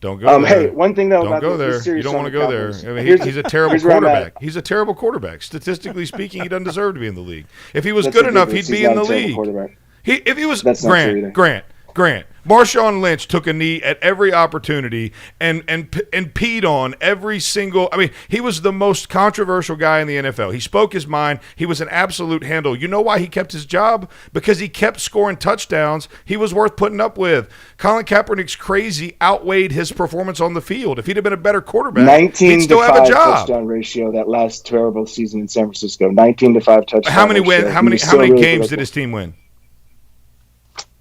Don't go there. Hey, one thing though don't about go there. You don't want to go there. Cowboys. I mean, he's a terrible quarterback. He's a terrible quarterback. Statistically speaking, he doesn't deserve to be in the league. If he was good enough, he'd be in the league. If he was Grant. Marshawn Lynch took a knee at every opportunity and peed on every single. I mean, he was the most controversial guy in the NFL. He spoke his mind. He was an absolute handle. You know why he kept his job? Because he kept scoring touchdowns. He was worth putting up with. Colin Kaepernick's crazy outweighed his performance on the field. If he'd have been a better quarterback, he'd still have a job. Touchdown ratio that last terrible season in San Francisco. 19-5 touchdowns. How many games did his team win?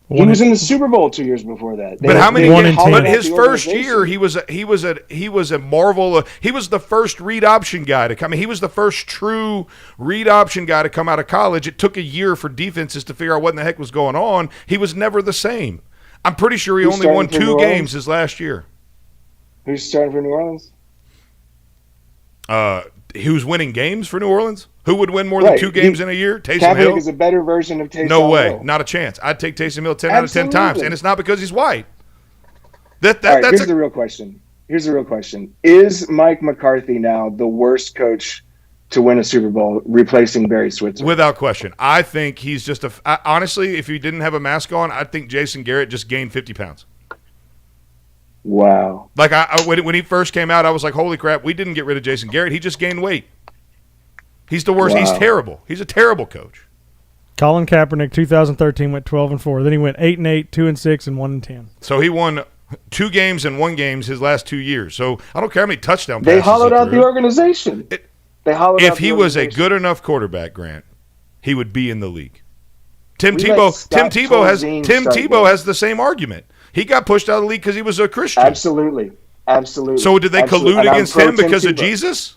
He was in the Super Bowl 2 years before that. But how many? But his first organization. year, he was a marvel. He was the first read option guy to come. I mean, he was the first true read option guy to come out of college. It took a year for defenses to figure out what in the heck was going on. He was never the same. I'm pretty sure he only won 2 games his last year. Who's starting for New Orleans? Who's winning games for New Orleans? Who would win more than 2 games in a year? Taysom Hill is a better version of Taysom No way. Hill. Not a chance. I'd take Taysom Hill 10 out of 10 times, and it's not because he's white. All right, here's the real question. Is Mike McCarthy now the worst coach to win a Super Bowl, replacing Barry Switzer? Without question. I think he's just honestly, if he didn't have a mask on, I think Jason Garrett just gained 50 pounds. Wow. Like, when he first came out, I was like, holy crap, we didn't get rid of Jason Garrett. He just gained weight. He's the worst. Wow. He's terrible. He's a terrible coach. Colin Kaepernick, 2013, went 12-4. Then he went 8-8, 2-6, and 1-10. So he won 2 games and 1 games his last 2 years. So I don't care how many touchdown passes they hollowed out the organization. If he was a good enough quarterback, Grant, he would be in the league. Tim Tebow has the same argument. He got pushed out of the league because he was a Christian. Absolutely. So did they collude against him because of Jesus?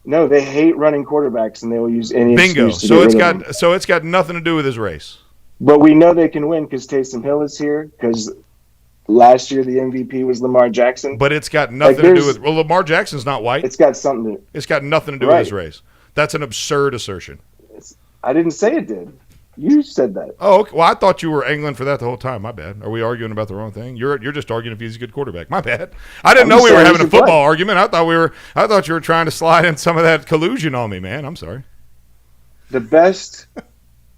No, they hate running quarterbacks, and they will use any excuse to Bingo. get rid of them. So it's got nothing to do with his race. But we know they can win because Taysom Hill is here, because last year the MVP was Lamar Jackson. But it's got nothing to do with – well, Lamar Jackson's not white. It's got something to – It's got nothing to do with his race. That's an absurd assertion. I didn't say it did. You said that. Oh, okay. Well, I thought you were angling for that the whole time. My bad. Are we arguing about the wrong thing? You're just arguing if he's a good quarterback. My bad. I didn't know we were having a football argument. I thought you were trying to slide in some of that collusion on me, man. I'm sorry. The best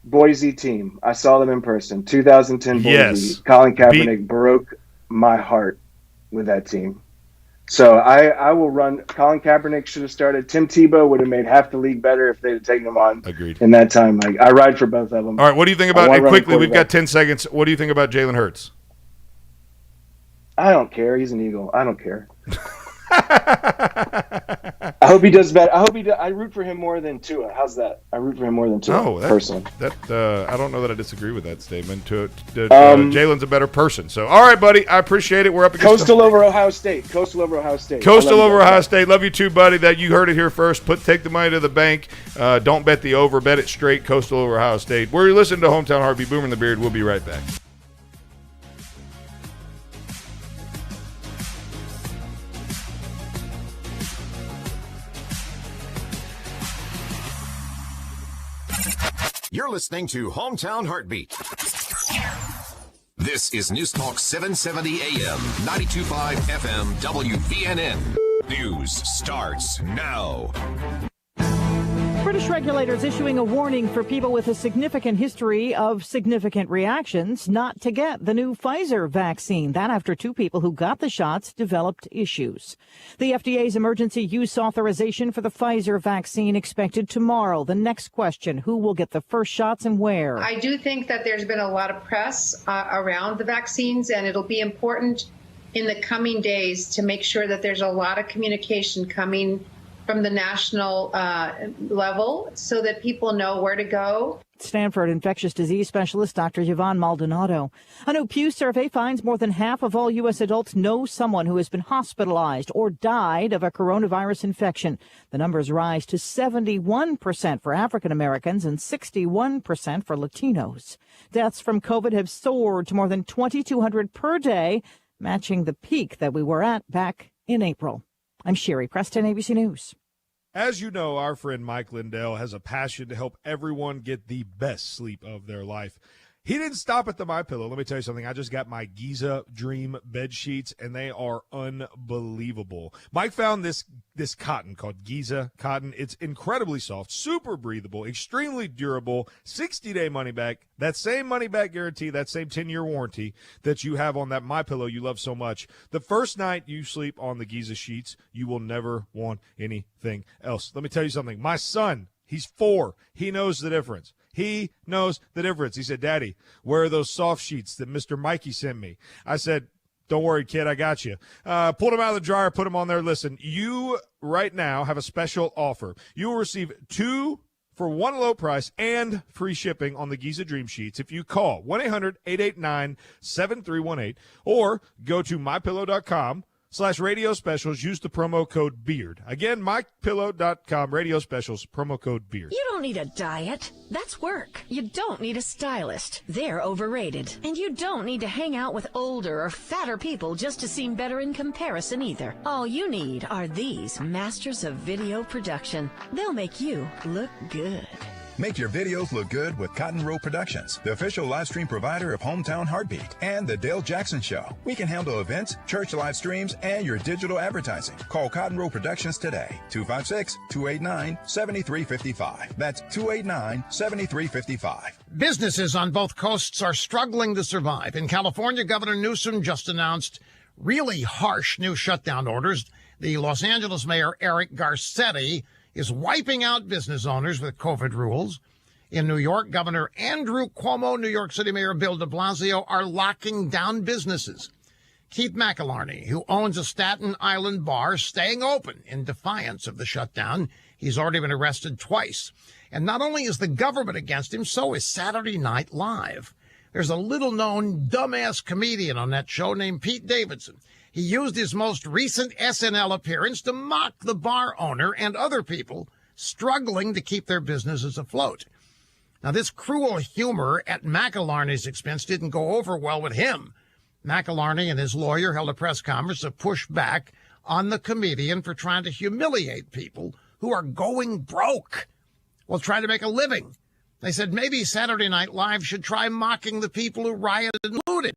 Boise team. I saw them in person. 2010 Boise. Yes. Colin Kaepernick broke my heart with that team. So I will run. Colin Kaepernick should have started. Tim Tebow would have made half the league better if they'd have taken him on. Agreed. In that time. Like, I ride for both of them. All right, what do you think about – and quickly, we've got 10 seconds. What do you think about Jalen Hurts? I don't care. He's an Eagle. I don't care. I hope he does better. I root for him more than Tua. How's that? I root for him more than Tua, personally. I don't know that I disagree with that statement. Jalen's a better person. So, all right, buddy. I appreciate it. We're up against Coastal over Ohio State. Coastal over Ohio State. Love you too, buddy. That you heard it here first. Take the money to the bank. Don't bet the over. Bet it straight. Coastal over Ohio State. We're listening to Hometown Heartbeat. Boomer and the Beard. We'll be right back. You're listening to Hometown Heartbeat. This is News Talk 770 AM, 92.5 FM, WVNN. News starts now. British regulators issuing a warning for people with a significant history of significant reactions not to get the new Pfizer vaccine. That after 2 people who got the shots developed issues. The FDA's emergency use authorization for the Pfizer vaccine expected tomorrow. The next question, who will get the first shots and where? I do think that there's been a lot of press around the vaccines, and it'll be important in the coming days to make sure that there's a lot of communication coming from the national level so that people know where to go. Stanford infectious disease specialist Dr. Yvonne Maldonado. A new Pew survey finds more than half of all U.S. adults know someone who has been hospitalized or died of a coronavirus infection. The numbers rise to 71% for African Americans and 61% for Latinos. Deaths from COVID have soared to more than 2,200 per day, matching the peak that we were at back in April. I'm Sherry Preston, ABC News. As you know, our friend Mike Lindell has a passion to help everyone get the best sleep of their life. He didn't stop at the MyPillow. Let me tell you something. I just got my Giza Dream bed sheets, and they are unbelievable. Mike found this cotton called Giza cotton. It's incredibly soft, super breathable, extremely durable, 60-day money-back, that same money-back guarantee, that same 10-year warranty that you have on that MyPillow you love so much. The first night you sleep on the Giza sheets, you will never want anything else. Let me tell you something. My son, he's 4. He knows the difference. He knows the difference. He said, Daddy, where are those soft sheets that Mr. Mikey sent me? I said, don't worry, kid, I got you. Pulled them out of the dryer, put them on there. Listen, you right now have a special offer. You will receive 2 for one low price and free shipping on the Giza Dream Sheets if you call 1-800-889-7318 or go to mypillow.com/radio specials. Use the promo code BEARD. Again, mypillow.com, radio specials, promo code BEARD. You don't need a diet. That's work. You don't need a stylist. They're overrated. And you don't need to hang out with older or fatter people just to seem better in comparison either. All you need are these masters of video production. They'll make you look good. Make your videos look good with Cotton Row Productions, the official live stream provider of Hometown Heartbeat and The Dale Jackson Show. We can handle events, church live streams, and your digital advertising. Call Cotton Row Productions today, 256-289-7355. That's 289-7355. Businesses on both coasts are struggling to survive. In California, Governor Newsom just announced really harsh new shutdown orders. The Los Angeles Mayor, Eric Garcetti, is wiping out business owners with COVID rules. In New York, Governor Andrew Cuomo, New York City Mayor Bill de Blasio are locking down businesses. Keith McElarney, who owns a Staten Island bar, staying open in defiance of the shutdown. He's already been arrested twice. And not only is the government against him, so is Saturday Night Live. There's a little-known dumbass comedian on that show named Pete Davidson. He used his most recent SNL appearance to mock the bar owner and other people struggling to keep their businesses afloat. Now, this cruel humor at McElarney's expense didn't go over well with him. McElarney and his lawyer held a press conference to push back on the comedian for trying to humiliate people who are going broke while trying to make a living. They said maybe Saturday Night Live should try mocking the people who rioted and looted.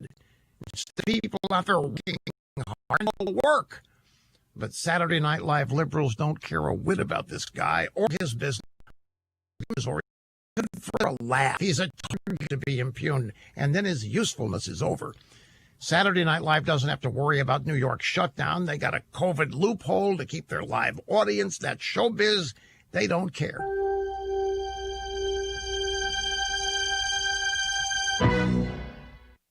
It's the people out there working hard to work. But Saturday Night Live liberals don't care a whit about this guy or his business. Or good for a laugh. He's a target to be impugned, and then his usefulness is over. Saturday Night Live doesn't have to worry about New York's shutdown. They got a COVID loophole to keep their live audience. That's showbiz. They don't care.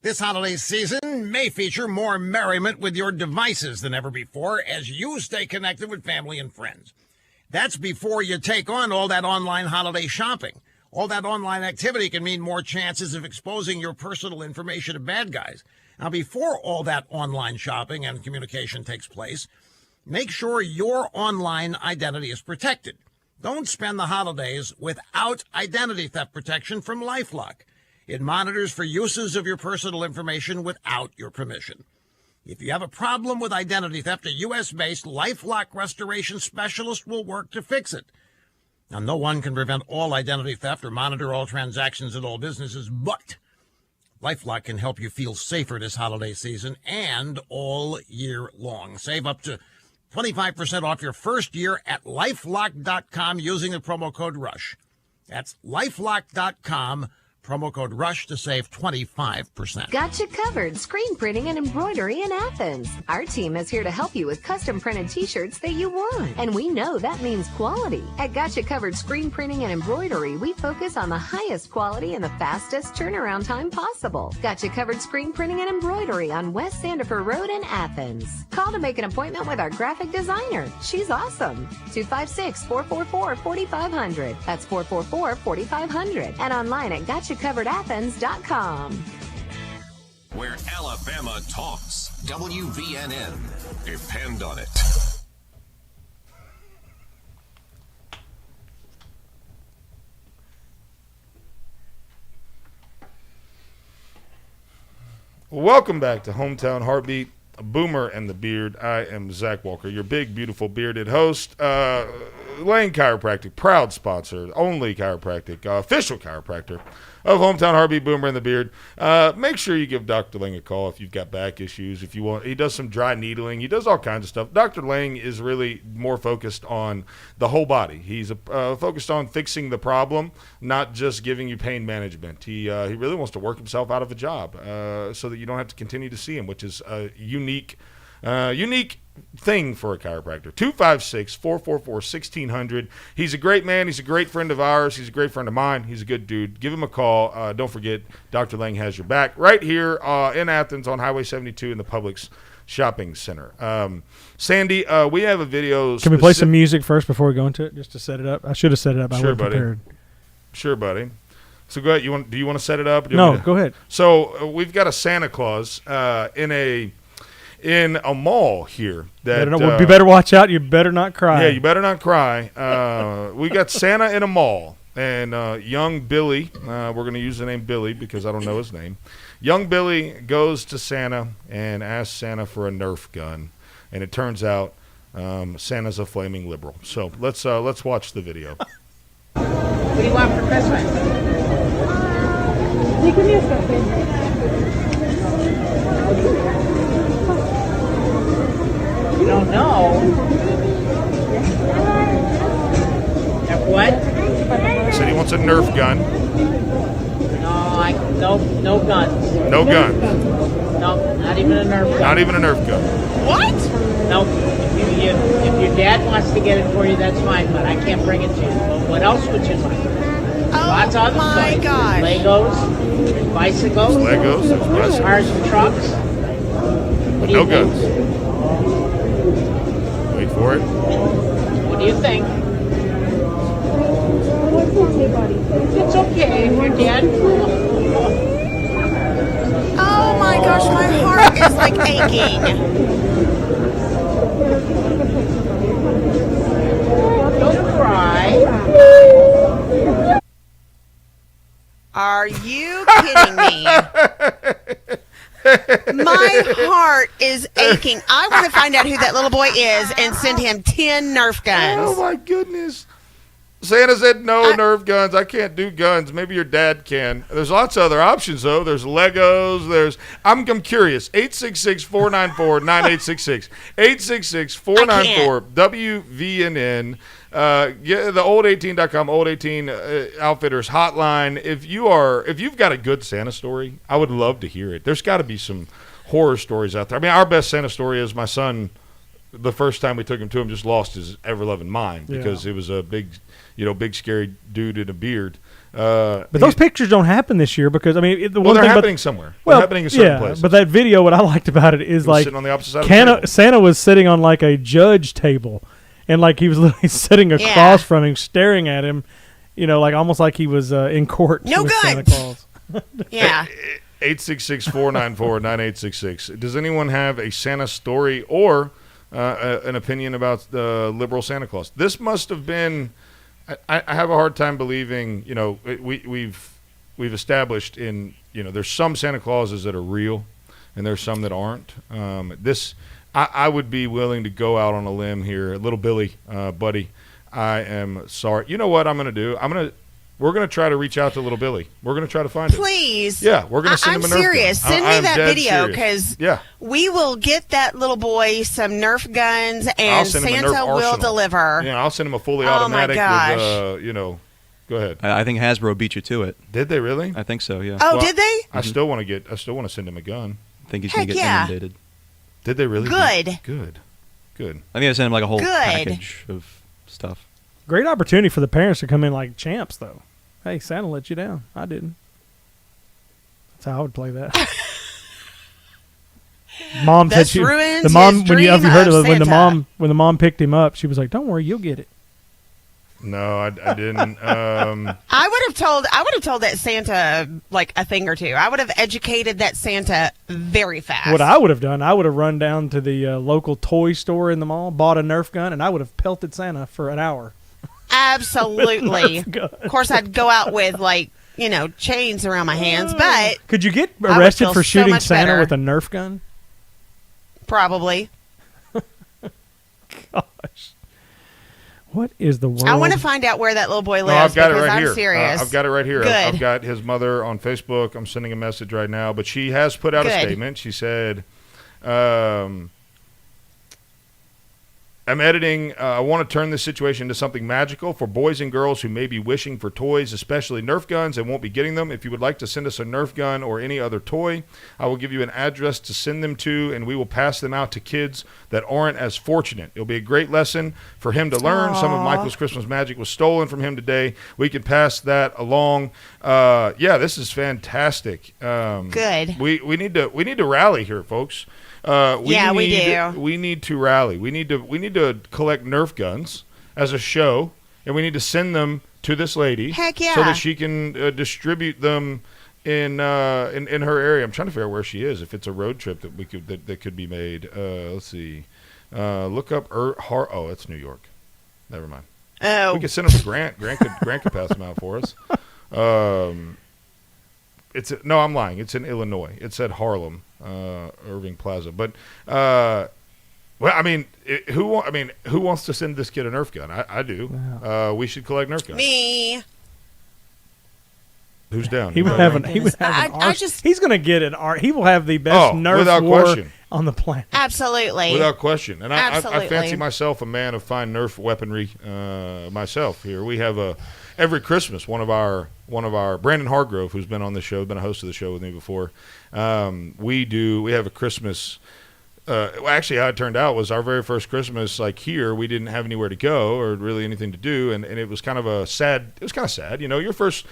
This holiday season may feature more merriment with your devices than ever before as you stay connected with family and friends. That's before you take on all that online holiday shopping. All that online activity can mean more chances of exposing your personal information to bad guys. Now, before all that online shopping and communication takes place, make sure your online identity is protected. Don't spend the holidays without identity theft protection from LifeLock. It monitors for uses of your personal information without your permission. If you have a problem with identity theft, a U.S.-based LifeLock restoration specialist will work to fix it. Now, no one can prevent all identity theft or monitor all transactions at all businesses, but LifeLock can help you feel safer this holiday season and all year long. Save up to 25% off your first year at LifeLock.com using the promo code RUSH. That's LifeLock.com. Promo code RUSH to save 25%. Got you covered. Screen printing and embroidery in Athens. Our team is here to help you with custom printed t-shirts that you want. And we know that means quality. At Got You Covered Screen Printing and Embroidery, we focus on the highest quality and the fastest turnaround time possible. Got You Covered Screen Printing and Embroidery on West Sandifer Road in Athens. Call to make an appointment with our graphic designer. She's awesome. 256-444-4500. That's 444-4500. And online at GotYouCoveredAthens.com. Where Alabama talks. WVNN. Depend on it. Welcome back to Hometown Heartbeat, Boomer and the Beard. I am Zach Walker, your big, beautiful, bearded host. Lane Chiropractic, proud sponsor, only chiropractic, official chiropractor of Hometown Heartbeat, Boomer and the Beard. Make sure you give Dr. Lang a call if you've got back issues. If you want, he does some dry needling. He does all kinds of stuff. Dr. Lang is really more focused on the whole body. He's focused on fixing the problem, not just giving you pain management. He really wants to work himself out of a job so that you don't have to continue to see him, which is a unique thing for a chiropractor. 256-444-1600. He's a great man. He's a great friend of ours. He's a great friend of mine. He's a good dude. Give him a call. Don't forget, Dr. Lang has your back right here in Athens on Highway 72 in the Publix Shopping Center. Sandee, we have a video. Can we play some music first before we go into it, just to set it up? I should have set it up. I Sure, wasn't buddy. prepared. Sure, buddy. So go ahead. Do you want to set it up? No, go ahead. So we've got a Santa Claus in a mall here. You better watch out. You better not cry. Yeah, you better not cry. We got Santa in a mall, and young Billy. We're going to use the name Billy because I don't know his name. Young Billy goes to Santa and asks Santa for a Nerf gun, and it turns out Santa's a flaming liberal. So let's watch the video. What do you want for Christmas? You don't know? Have what? He said he wants a Nerf gun. No guns. No guns. No, not even a Nerf gun. Not even a Nerf gun. What? No. If your dad wants to get it for you, that's fine, but I can't bring it to you. But what else would you like? Lots of other toys. gosh. Legos, there's bicycles. Legos, there's bicycles. Cars and trucks. But no guns. Wait for it. What do you think? It's okay if your dad... Oh my gosh, my heart is like aching. Don't cry. Are you kidding me? My heart is aching. I want to find out who that little boy is and send him 10 Nerf guns. Oh my goodness. Santa said no Nerf guns. I can't do guns. Maybe your dad can. There's lots of other options, though. There's Legos. I'm curious. 866-494-9866. 866-494-WVNN. Get the old18.com, old 18 Outfitters hotline. If you've got a good Santa story, I would love to hear it. There's got to be some horror stories out there. I mean, our best Santa story is my son. The first time we took him to him, just lost his ever-loving mind because it was a big scary dude in a beard. But those pictures don't happen this year because they're happening somewhere. They're happening in certain places. But that video, what I liked about it is like sitting on the opposite side of the table. Santa was sitting on like a judge table, and like he was literally sitting across from him, staring at him, like almost like he was in court. No with guns. Santa Claus. Yeah. 866-494-9866. Does anyone have a Santa story or an opinion about the liberal Santa Claus? This must have been. I have a hard time believing. We've established there's some Santa Clauses that are real, and there's some that aren't. I would be willing to go out on a limb here, little Billy, buddy. I am sorry. You know what I'm going to do? We're going to try to reach out to little Billy. We're going to try to find him. Please. Yeah, we're going to send him a Nerf gun. I'm serious. Send me that video because yeah. we will get that little boy some Nerf guns and Santa will deliver. Yeah, I'll send him a fully automatic with, go ahead. I think Hasbro beat you to it. Did they really? I think so, yeah. Oh, did they? I still want to send him a gun. I think he's going to get inundated. Did they really? Good. Good. I think I sent him like a whole package of stuff. Great opportunity for the parents to come in like champs, though. Hey, Santa let you down. I didn't. That's how I would play that. Mom said she. The mom when you heard of it, when the mom picked him up, she was like, "Don't worry, you'll get it." No, I didn't. I would have told that Santa like a thing or two. I would have educated that Santa very fast. What I would have done, I would have run down to the local toy store in the mall, bought a Nerf gun, and I would have pelted Santa for an hour. Absolutely. Of course, I'd go out with chains around my hands, but could you get arrested for shooting Santa with a Nerf gun? Probably. Gosh. What is the world? I want to find out where that little boy lives. No, I've got it right I'm here. Serious. I've got it right here. Good. I've got his mother on Facebook. I'm sending a message right now, but she has put out a statement. She said, I'm editing. I want to turn this situation into something magical for boys and girls who may be wishing for toys, especially Nerf guns, and won't be getting them. If you would like to send us a Nerf gun or any other toy, I will give you an address to send them to, and we will pass them out to kids that aren't as fortunate. It'll be a great lesson for him to learn. Some of Michael's Christmas magic was stolen from him today. We can pass that along. This is fantastic. Good. We need to rally here, folks. We do. We need to rally. We need to collect Nerf guns as a show, and we need to send them to this lady. Heck yeah. So that she can distribute them in her area. I'm trying to figure out where she is. If it's a road trip that could be made. Let's see. Look up. Oh, that's New York. Never mind. Oh. We could send them to Grant. Grant could pass them out for us. No, I'm lying. It's in Illinois. It's at Harlem, Irving Plaza. But well, I mean, who wants to send this kid a Nerf gun? I do. Wow. We should collect Nerf guns. Me. Who's down? He would have an arsenal. He's going to get an art. He will have the best Nerf war question. On the planet. Absolutely. Without question. And I Absolutely. fancy myself a man of fine Nerf weaponry myself here. We have every Christmas, one of our Brandon Hargrove, who's been on the show, been a host of the show with me before. We have a Christmas. Actually, how it turned out was our very first Christmas, like here, we didn't have anywhere to go or really anything to do, and it was kind of sad. It was kind of sad, your first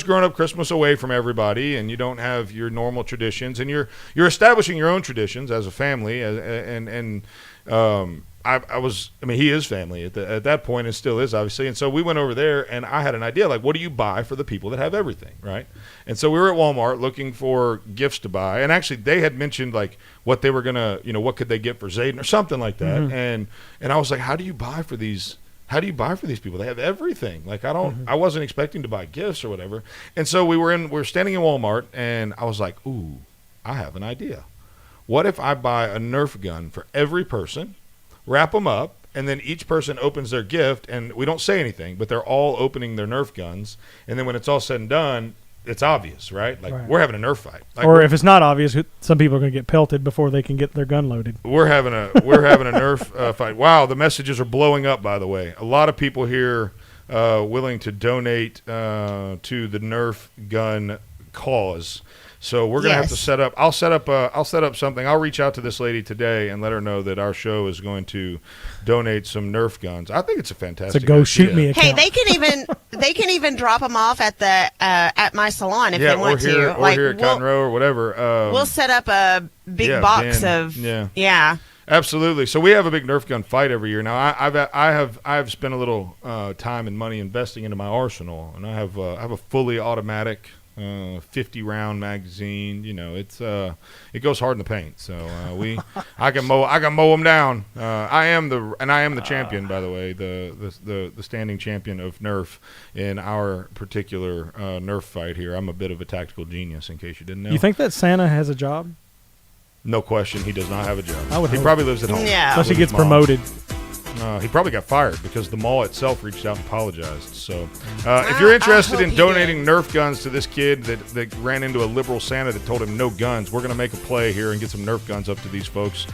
grown up Christmas away from everybody, and you don't have your normal traditions, and you're establishing your own traditions as a family, he is family at that point, and still is, obviously. And so we went over there, and I had an idea, like, what do you buy for the people that have everything, right? And so we were at Walmart looking for gifts to buy, and actually they had mentioned, like, what they were going to, what could they get for Zayden or something like that. Mm-hmm. And I was like, how do you buy for these people? They have everything. Like, I wasn't expecting to buy gifts or whatever. And so we were standing in Walmart, and I was like, ooh, I have an idea. What if I buy a Nerf gun for every person, wrap them up, and then each person opens their gift, and we don't say anything, but they're all opening their Nerf guns, and then when it's all said and done, it's obvious, right? Like, we're having a Nerf fight. Like, or if it's not obvious, some people are going to get pelted before they can get their gun loaded. We're having a Nerf fight. Wow, the messages are blowing up, by the way. A lot of people here willing to donate to the Nerf gun cause. So we're gonna have to set up. I'll set up something. I'll reach out to this lady today and let her know that our show is going to donate some Nerf guns. I think it's a fantastic. So go idea. shoot me. Hey, they can even drop them off at my salon if they want to. Or here at Cotton Row or whatever. We'll set up a big box of. Yeah. Absolutely. So we have a big Nerf gun fight every year. Now I've spent a little time and money investing into my arsenal, and I have a fully automatic 50-round magazine. It goes hard in the paint. So I can mow them down. I am the champion, by the way, the standing champion of Nerf in our particular Nerf fight here. I'm a bit of a tactical genius, in case you didn't know. You think that Santa has a job? No question, he does not have a job. He probably lives at home. Yeah. Unless he gets promoted. He probably got fired because the mall itself reached out and apologized. So if you're interested in donating Nerf guns to this kid that ran into a liberal Santa that told him no guns, we're going to make a play here and get some Nerf guns up to these folks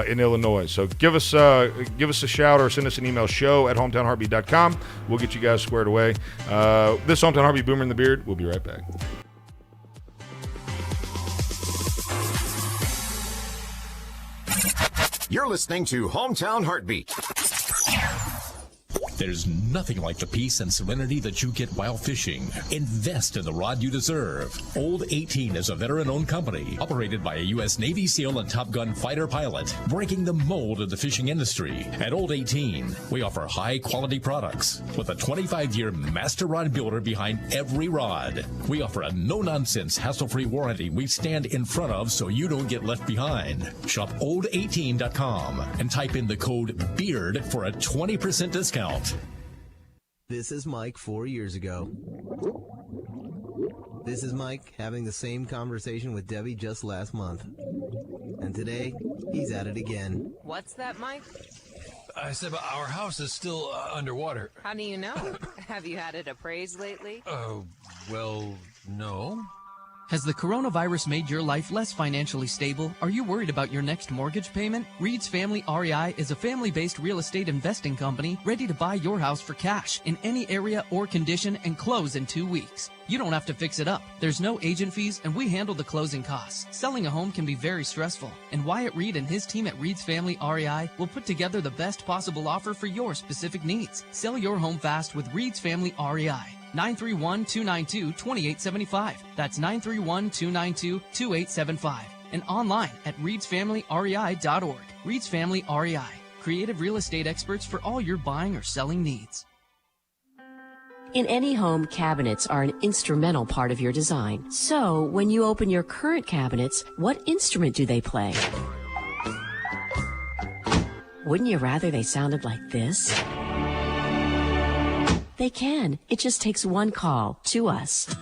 in Illinois. So give us a shout or send us an email, show@hometownheartbeat.com. We'll get you guys squared away. This Hometown Heartbeat, Boomer and the Beard. We'll be right back. You're listening to Hometown Heartbeat. There's nothing like the peace and serenity that you get while fishing. Invest in the rod you deserve. Old 18 is a veteran-owned company operated by a U.S. Navy SEAL and Top Gun fighter pilot, breaking the mold of the fishing industry. At Old 18, we offer high-quality products with a 25-year master rod builder behind every rod. We offer a no-nonsense, hassle-free warranty we stand in front of so you don't get left behind. Shop old18.com and type in the code BEARD for a 20% discount. This is Mike 4 years ago. This is Mike having the same conversation with Debbie just last month. And today, he's at it again. What's that, Mike? I said our house is still underwater. How do you know? Have you had it appraised lately? Oh, well, no. Has the coronavirus made your life less financially stable? Are you worried about your next mortgage payment? Reed's Family REI is a family-based real estate investing company ready to buy your house for cash in any area or condition and close in 2 weeks. You don't have to fix it up. There's no agent fees, and we handle the closing costs. Selling a home can be very stressful, and Wyatt Reed and his team at Reed's Family REI will put together the best possible offer for your specific needs. Sell your home fast with Reed's Family REI. 931-292-2875. That's 931-292-2875. And online at reedsfamilyrei.org. Reed's Family REI. Creative real estate experts for all your buying or selling needs. In any home, cabinets are an instrumental part of your design. So, when you open your current cabinets, what instrument do they play? Wouldn't you rather they sounded like this? They can. It just takes one call to us.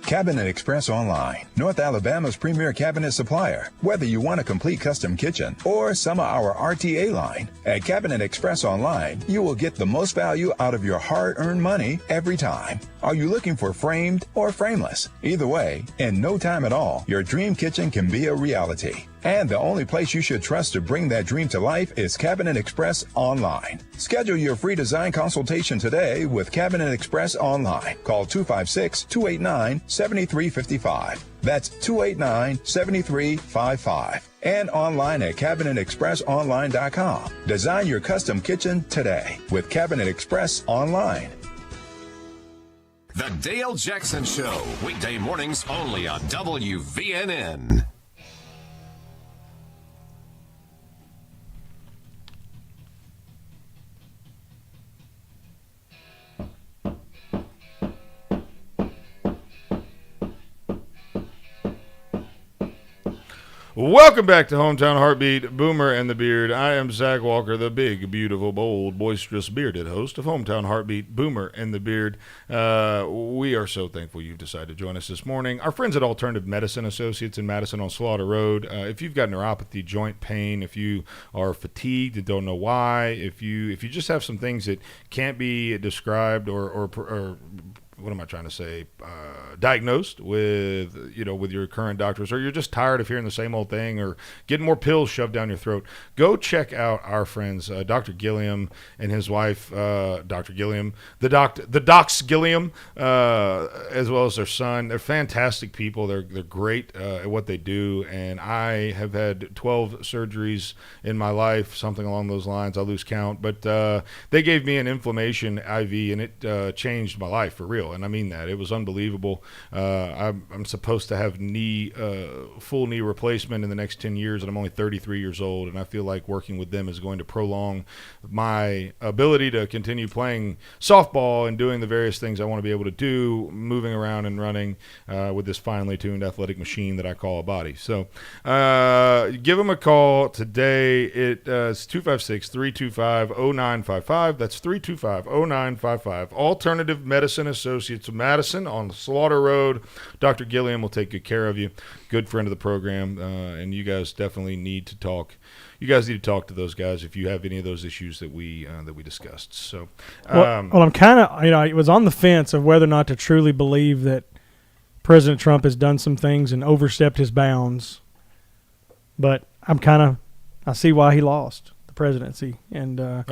Cabinet Express Online, North Alabama's premier cabinet supplier. Whether you want a complete custom kitchen or some of our RTA line, at Cabinet Express Online, you will get the most value out of your hard-earned money every time. Are you looking for framed or frameless? Either way, in no time at all, your dream kitchen can be a reality. And the only place you should trust to bring that dream to life is Cabinet Express Online. Schedule your free design consultation today with Cabinet Express Online. Call 256-289-7355. That's 289-7355. And online at CabinetExpressOnline.com. Design your custom kitchen today with Cabinet Express Online. The Dale Jackson Show, weekday mornings only on WVNN. Welcome back to Hometown Heartbeat, Boomer and the Beard. I am Zach Walker, the big, beautiful, bold, boisterous, bearded host of Hometown Heartbeat, Boomer and the Beard. We are so thankful you've decided to join us this morning. Our friends at Alternative Medicine Associates in Madison on Slaughter Road. If you've got neuropathy, joint pain, if you are fatigued and don't know why, if you just have some things that can't be described or what am I trying to say? Diagnosed with your current doctors, or you're just tired of hearing the same old thing, or getting more pills shoved down your throat. Go check out our friends, Dr. Gilliam and his wife, Dr. Gilliam, the Docs Gilliam, as well as their son. They're fantastic people. They're great at what they do, and I have had 12 surgeries in my life, something along those lines. I lose count, but they gave me an inflammation IV, and it changed my life for real. And I mean that. It was unbelievable. I'm supposed to have full knee replacement in the next 10 years, and I'm only 33 years old, and I feel like working with them is going to prolong my ability to continue playing softball and doing the various things I want to be able to do, moving around and running with this finely tuned athletic machine that I call a body. So give them a call today. It's 256-325-0955. That's 325-0955. Alternative Medicine Associates of Madison on Slaughter Road. Dr. Gilliam will take good care of you. Good friend of the program, and you guys definitely need to talk. You guys need to talk to those guys if you have any of those issues that we discussed. So, well, I'm kind of, I was on the fence of whether or not to truly believe that President Trump has done some things and overstepped his bounds, but I see why he lost the presidency, and I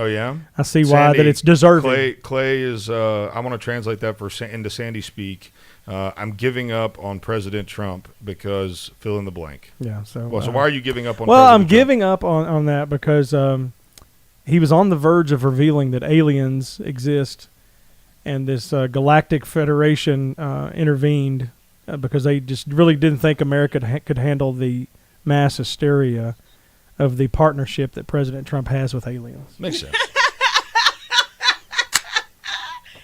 see why that it's deserving. Clay is I want to translate that into Sandee speak. I'm giving up on President Trump because fill in the blank. Yeah. So why are you giving up on? Well, President I'm Trump? giving up on that because he was on the verge of revealing that aliens exist, and this Galactic Federation intervened because they just really didn't think America could handle the mass hysteria of the partnership that President Trump has with aliens. Makes sense.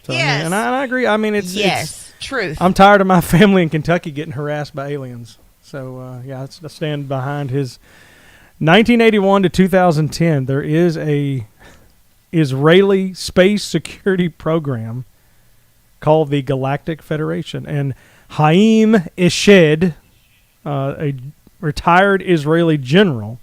So, yes. And I agree. I mean, it's truth. I'm tired of my family in Kentucky getting harassed by aliens. So, I stand behind his 1981 to 2010. There is a Israeli space security program called the Galactic Federation. And Haim Eshed, a retired Israeli general,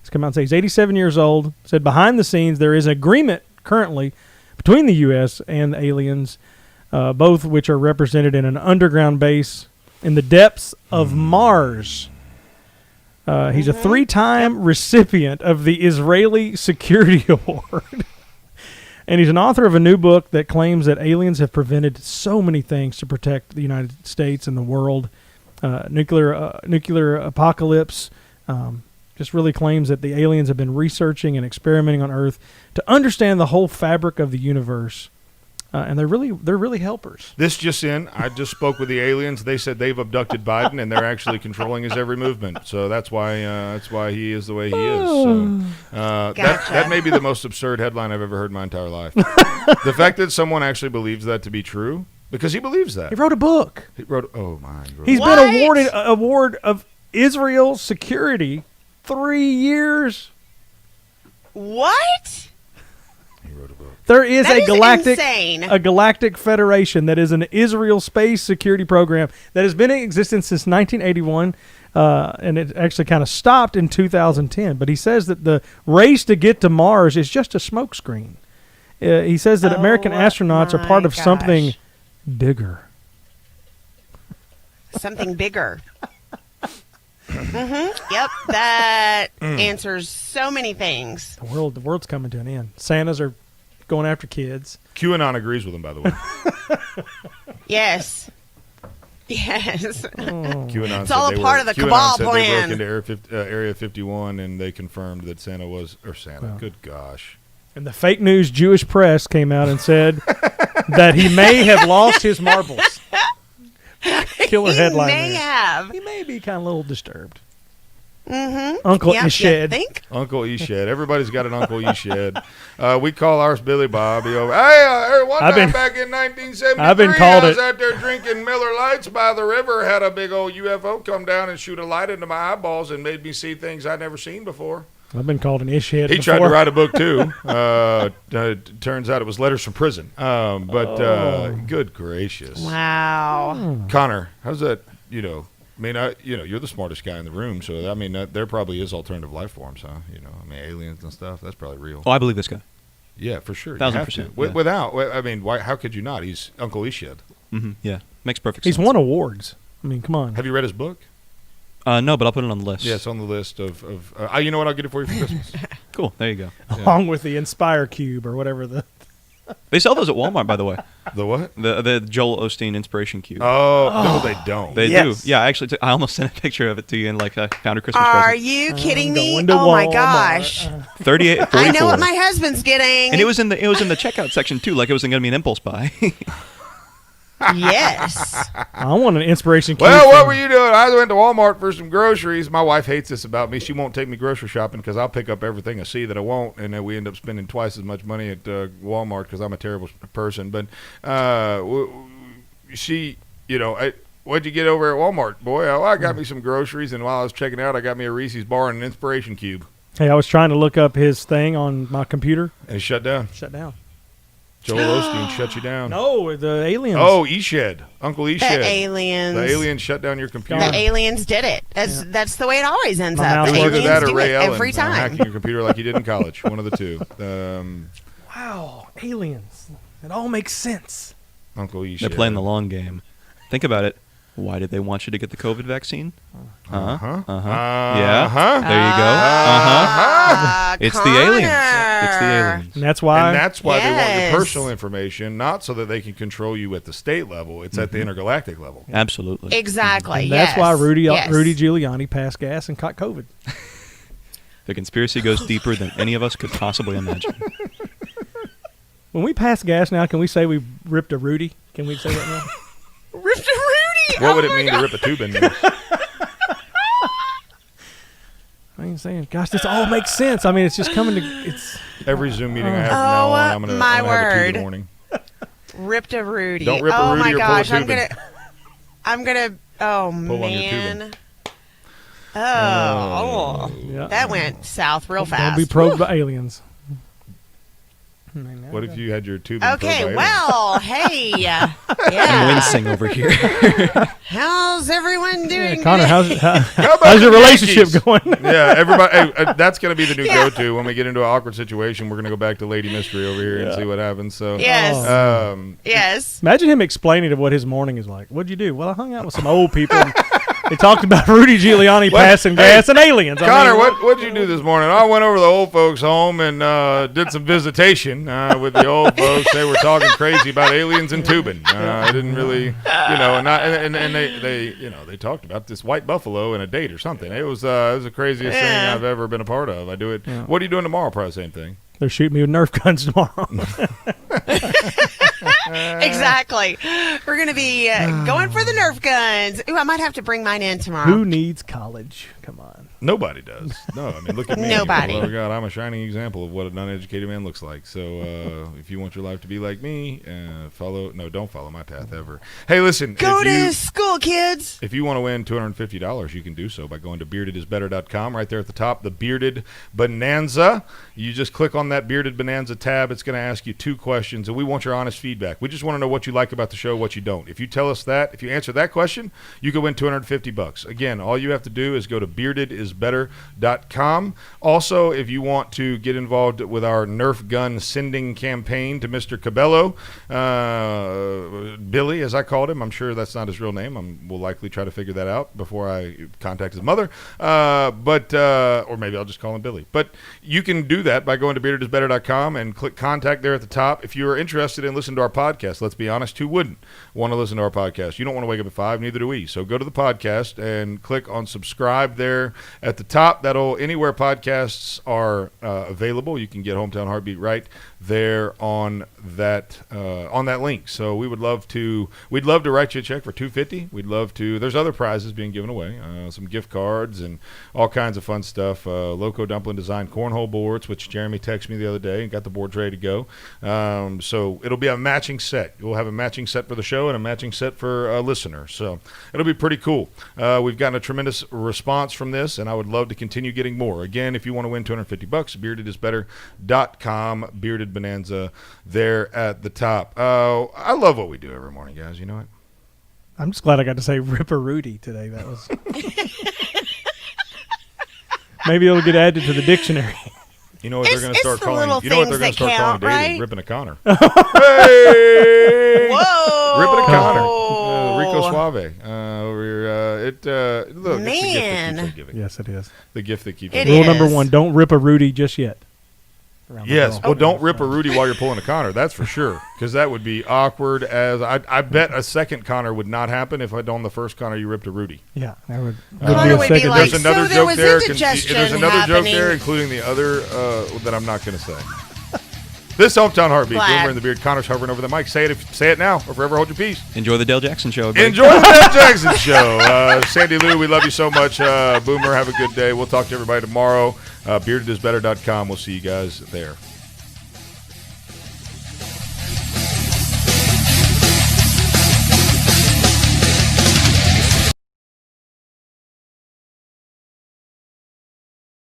has come out and said he's 87 years old, said behind the scenes there is agreement currently between the U.S. and the aliens, both which are represented in an underground base in the depths of Mars. He's a 3-time recipient of the Israeli Security Award. And he's an author of a new book that claims that aliens have prevented so many things to protect the United States and the world. Nuclear apocalypse. Just really claims that the aliens have been researching and experimenting on Earth to understand the whole fabric of the universe. and they're really helpers. This just in, I just spoke with the aliens. They said they've abducted Biden, and they're actually controlling his every movement. So that's why he is the way he is. So, that may be the most absurd headline I've ever heard in my entire life. The fact that someone actually believes that to be true, because he believes that. He wrote a book. He's been awarded an award of Israel security 3 years. What? There is That a is insane. galactic federation that is an Israel space security program that has been in existence since 1981, and it actually kind of stopped in 2010. But he says that the race to get to Mars is just a smokescreen. He says that American astronauts are part of something bigger. Something bigger. Yep, that answers so many things. The world's coming to an end. Santas are going after kids. QAnon agrees with him, by the way. Yes. Yes. QAnon It's all a part of the cabal plan. They broke into Area 51, and they confirmed that Santa was, good gosh. And the fake news Jewish press came out and said that he may have lost his marbles. Killer headline. He may be kind of a little disturbed. Mm-hmm. Uncle Eshed. Uncle Eshed. Everybody's got an Uncle Eshed. We call ours Billy Bob. Hey, one time back in 1973, I was out there drinking Miller Lights by the river, had a big old UFO come down and shoot a light into my eyeballs and made me see things I'd never seen before. I've been called an Eshed He before. tried to write a book, too. Turns out it was letters from prison. Good gracious. Wow. Connor, how's that, you're the smartest guy in the room, so, there probably is alternative life forms, huh? Aliens and stuff, that's probably real. Oh, I believe this guy. Yeah, for sure. 1,000%. Yeah. Without, how could you not? He's Uncle Eshed. Mm-hmm. Yeah, makes perfect sense. He's won awards. Come on. Have you read his book? No, but I'll put it on the list. Yeah, it's on the list of you know what? I'll get it for you for Christmas. Cool. There you go. Along with the Inspire Cube or whatever the... They sell those at Walmart, by the way. The what? The Joel Osteen Inspiration Cube. Oh, no, they don't. They do. Yeah, actually, I almost sent a picture of it to you in like a counter Christmas Are present. you kidding me? Oh my gosh. 38, 44. I know what my husband's getting. And it was in the checkout section too, like it was going to be an impulse buy. Yes. I want an Inspiration Cube. Well, what were you doing? I went to Walmart for some groceries. My wife hates this about me. She won't take me grocery shopping because I'll pick up everything I see that I won't, and then we end up spending twice as much money at Walmart because I'm a terrible person. But she, what'd you get over at Walmart, boy? Oh, I got me some groceries, and while I was checking out, I got me a Reese's bar and an Inspiration Cube. Hey, I was trying to look up his thing on my computer. And it shut down. Joel Osteen shut you down. No, the aliens. Oh, Eshed. Uncle Eshed. The aliens. The aliens shut down your computer. The aliens did it. That's the way it always ends up. It was either that or Ray Allen every time. hacking your computer like you did in college. One of the two. Wow, aliens. It all makes sense. Uncle Eshed. They're playing the long game. Think about it. Why did they want you to get the COVID vaccine? Yeah. There you go. It's the aliens. It's the aliens. And that's why they want your personal information, not so that they can control you at the state level. It's at the intergalactic level. Absolutely. Exactly. And that's why Rudy Giuliani passed gas and caught COVID. The conspiracy goes deeper than any of us could possibly imagine. When we pass gas now, can we say we ripped a Rudy? Can we say that now? Ripped a Rudy? What would it mean to rip a tube in there? I ain't saying, gosh, this all makes sense. It's just coming to. It's every Zoom meeting I have from now on. I'm gonna have a tube in the morning. Ripped a Rudy. Don't rip a Rudy or pull a tube. I'm gonna. Oh man. Oh, that went south real fast. Don't be probed by aliens. What if you had your tube? Okay, well, hey, yeah. I'm wincing over here. How's everyone doing? Connor, how's your relationship going? Yeah, everybody. Hey, that's going to be the new go-to when we get into an awkward situation. We're going to go back to Lady Mystery over here and see what happens. So yes, yes. Imagine him explaining what his morning is like. What'd you do? Well, I hung out with some old people. They talked about Rudy Giuliani passing gas and aliens. Connor, what'd you do this morning? I went over to the old folks' home and did some visitation with the old folks. They were talking crazy about aliens and tubing. I didn't really, and they talked about this white buffalo and a date or something. It was the craziest thing I've ever been a part of. I do it. Yeah. What are you doing tomorrow? Probably the same thing. They're shooting me with Nerf guns tomorrow. Exactly. We're going to be going for the Nerf guns. Ooh, I might have to bring mine in tomorrow. Who needs college? Come on. Nobody does. No, I mean, look at me. Nobody. Oh, God, I'm a shining example of what an uneducated man looks like. So if you want your life to be like me, don't follow my path ever. Hey, listen. Go to school, kids. If you want to win $250, you can do so by going to beardedisbetter.com. Right there at the top, the Bearded Bonanza. You just click on that Bearded Bonanza tab. It's going to ask you 2 questions, and we want your honest feedback. We just want to know what you like about the show, what you don't. If you tell us that, if you answer that question, you can win $250. Again, all you have to do is go to beardedisbetter.com. Also, if you want to get involved with our Nerf gun sending campaign to Mr. Cabello, Billy, as I called him, I'm sure that's not his real name. We'll likely try to figure that out before I contact his mother. Or maybe I'll just call him Billy. But you can do that by going to beardedisbetter.com and click contact there at the top. If you are interested in listening to our podcast, let's be honest, who wouldn't want to listen to our podcast? You don't want to wake up at 5, neither do we. So go to the podcast and click on subscribe there at the top. That'll anywhere podcasts are available. You can get Hometown Heartbeat right there on that link. So we'd love to write you a check for $250. We'd love to. There's other prizes being given away, some gift cards and all kinds of fun stuff. Loco Dumpling designed cornhole boards, which Jeremy texted me the other day and got the boards ready to go. So it'll be a matching set. We'll have a matching set for the show and a matching set for a listener. So it'll be pretty cool. We've gotten a tremendous response from this, and I would love to continue getting more. Again, if you want to win $250, beardedisbetter.com, Bearded Bonanza there at the top. I love what we do every morning, guys. You know what? I'm just glad I got to say Ripper Rudy today. That was maybe it'll get added to the dictionary. You know what they're going to start calling? You know what they're going to start calling dating? Right? Ripping a Connor. Hey! Whoa! Ripping a Connor. Rico Suave. Look, Man. it's the gift that keeps on giving. Yes, it is. The gift that keeps It on Rule giving. number 1, don't rip a Rudy just yet. Yes, well, don't rip a Rudy while you're pulling a Connor. That's for sure, because that would be awkward. As I bet a second Connor would not happen if on the first Connor you ripped a Rudy. Yeah, that would. Connor would be like, there's another so there joke was there. indigestion There's another joke happening. there, including the other that I'm not going to say. This Hometown Heartbeat, Boomer and the Beard. Connor's hovering over the mic. Say it now, or forever hold your peace. Enjoy the Dale Jackson Show. Everybody. Enjoy the Dale Jackson Show. Sandee Lou, we love you so much. Boomer, have a good day. We'll talk to everybody tomorrow. Beardedisbetter.com. We'll see you guys there.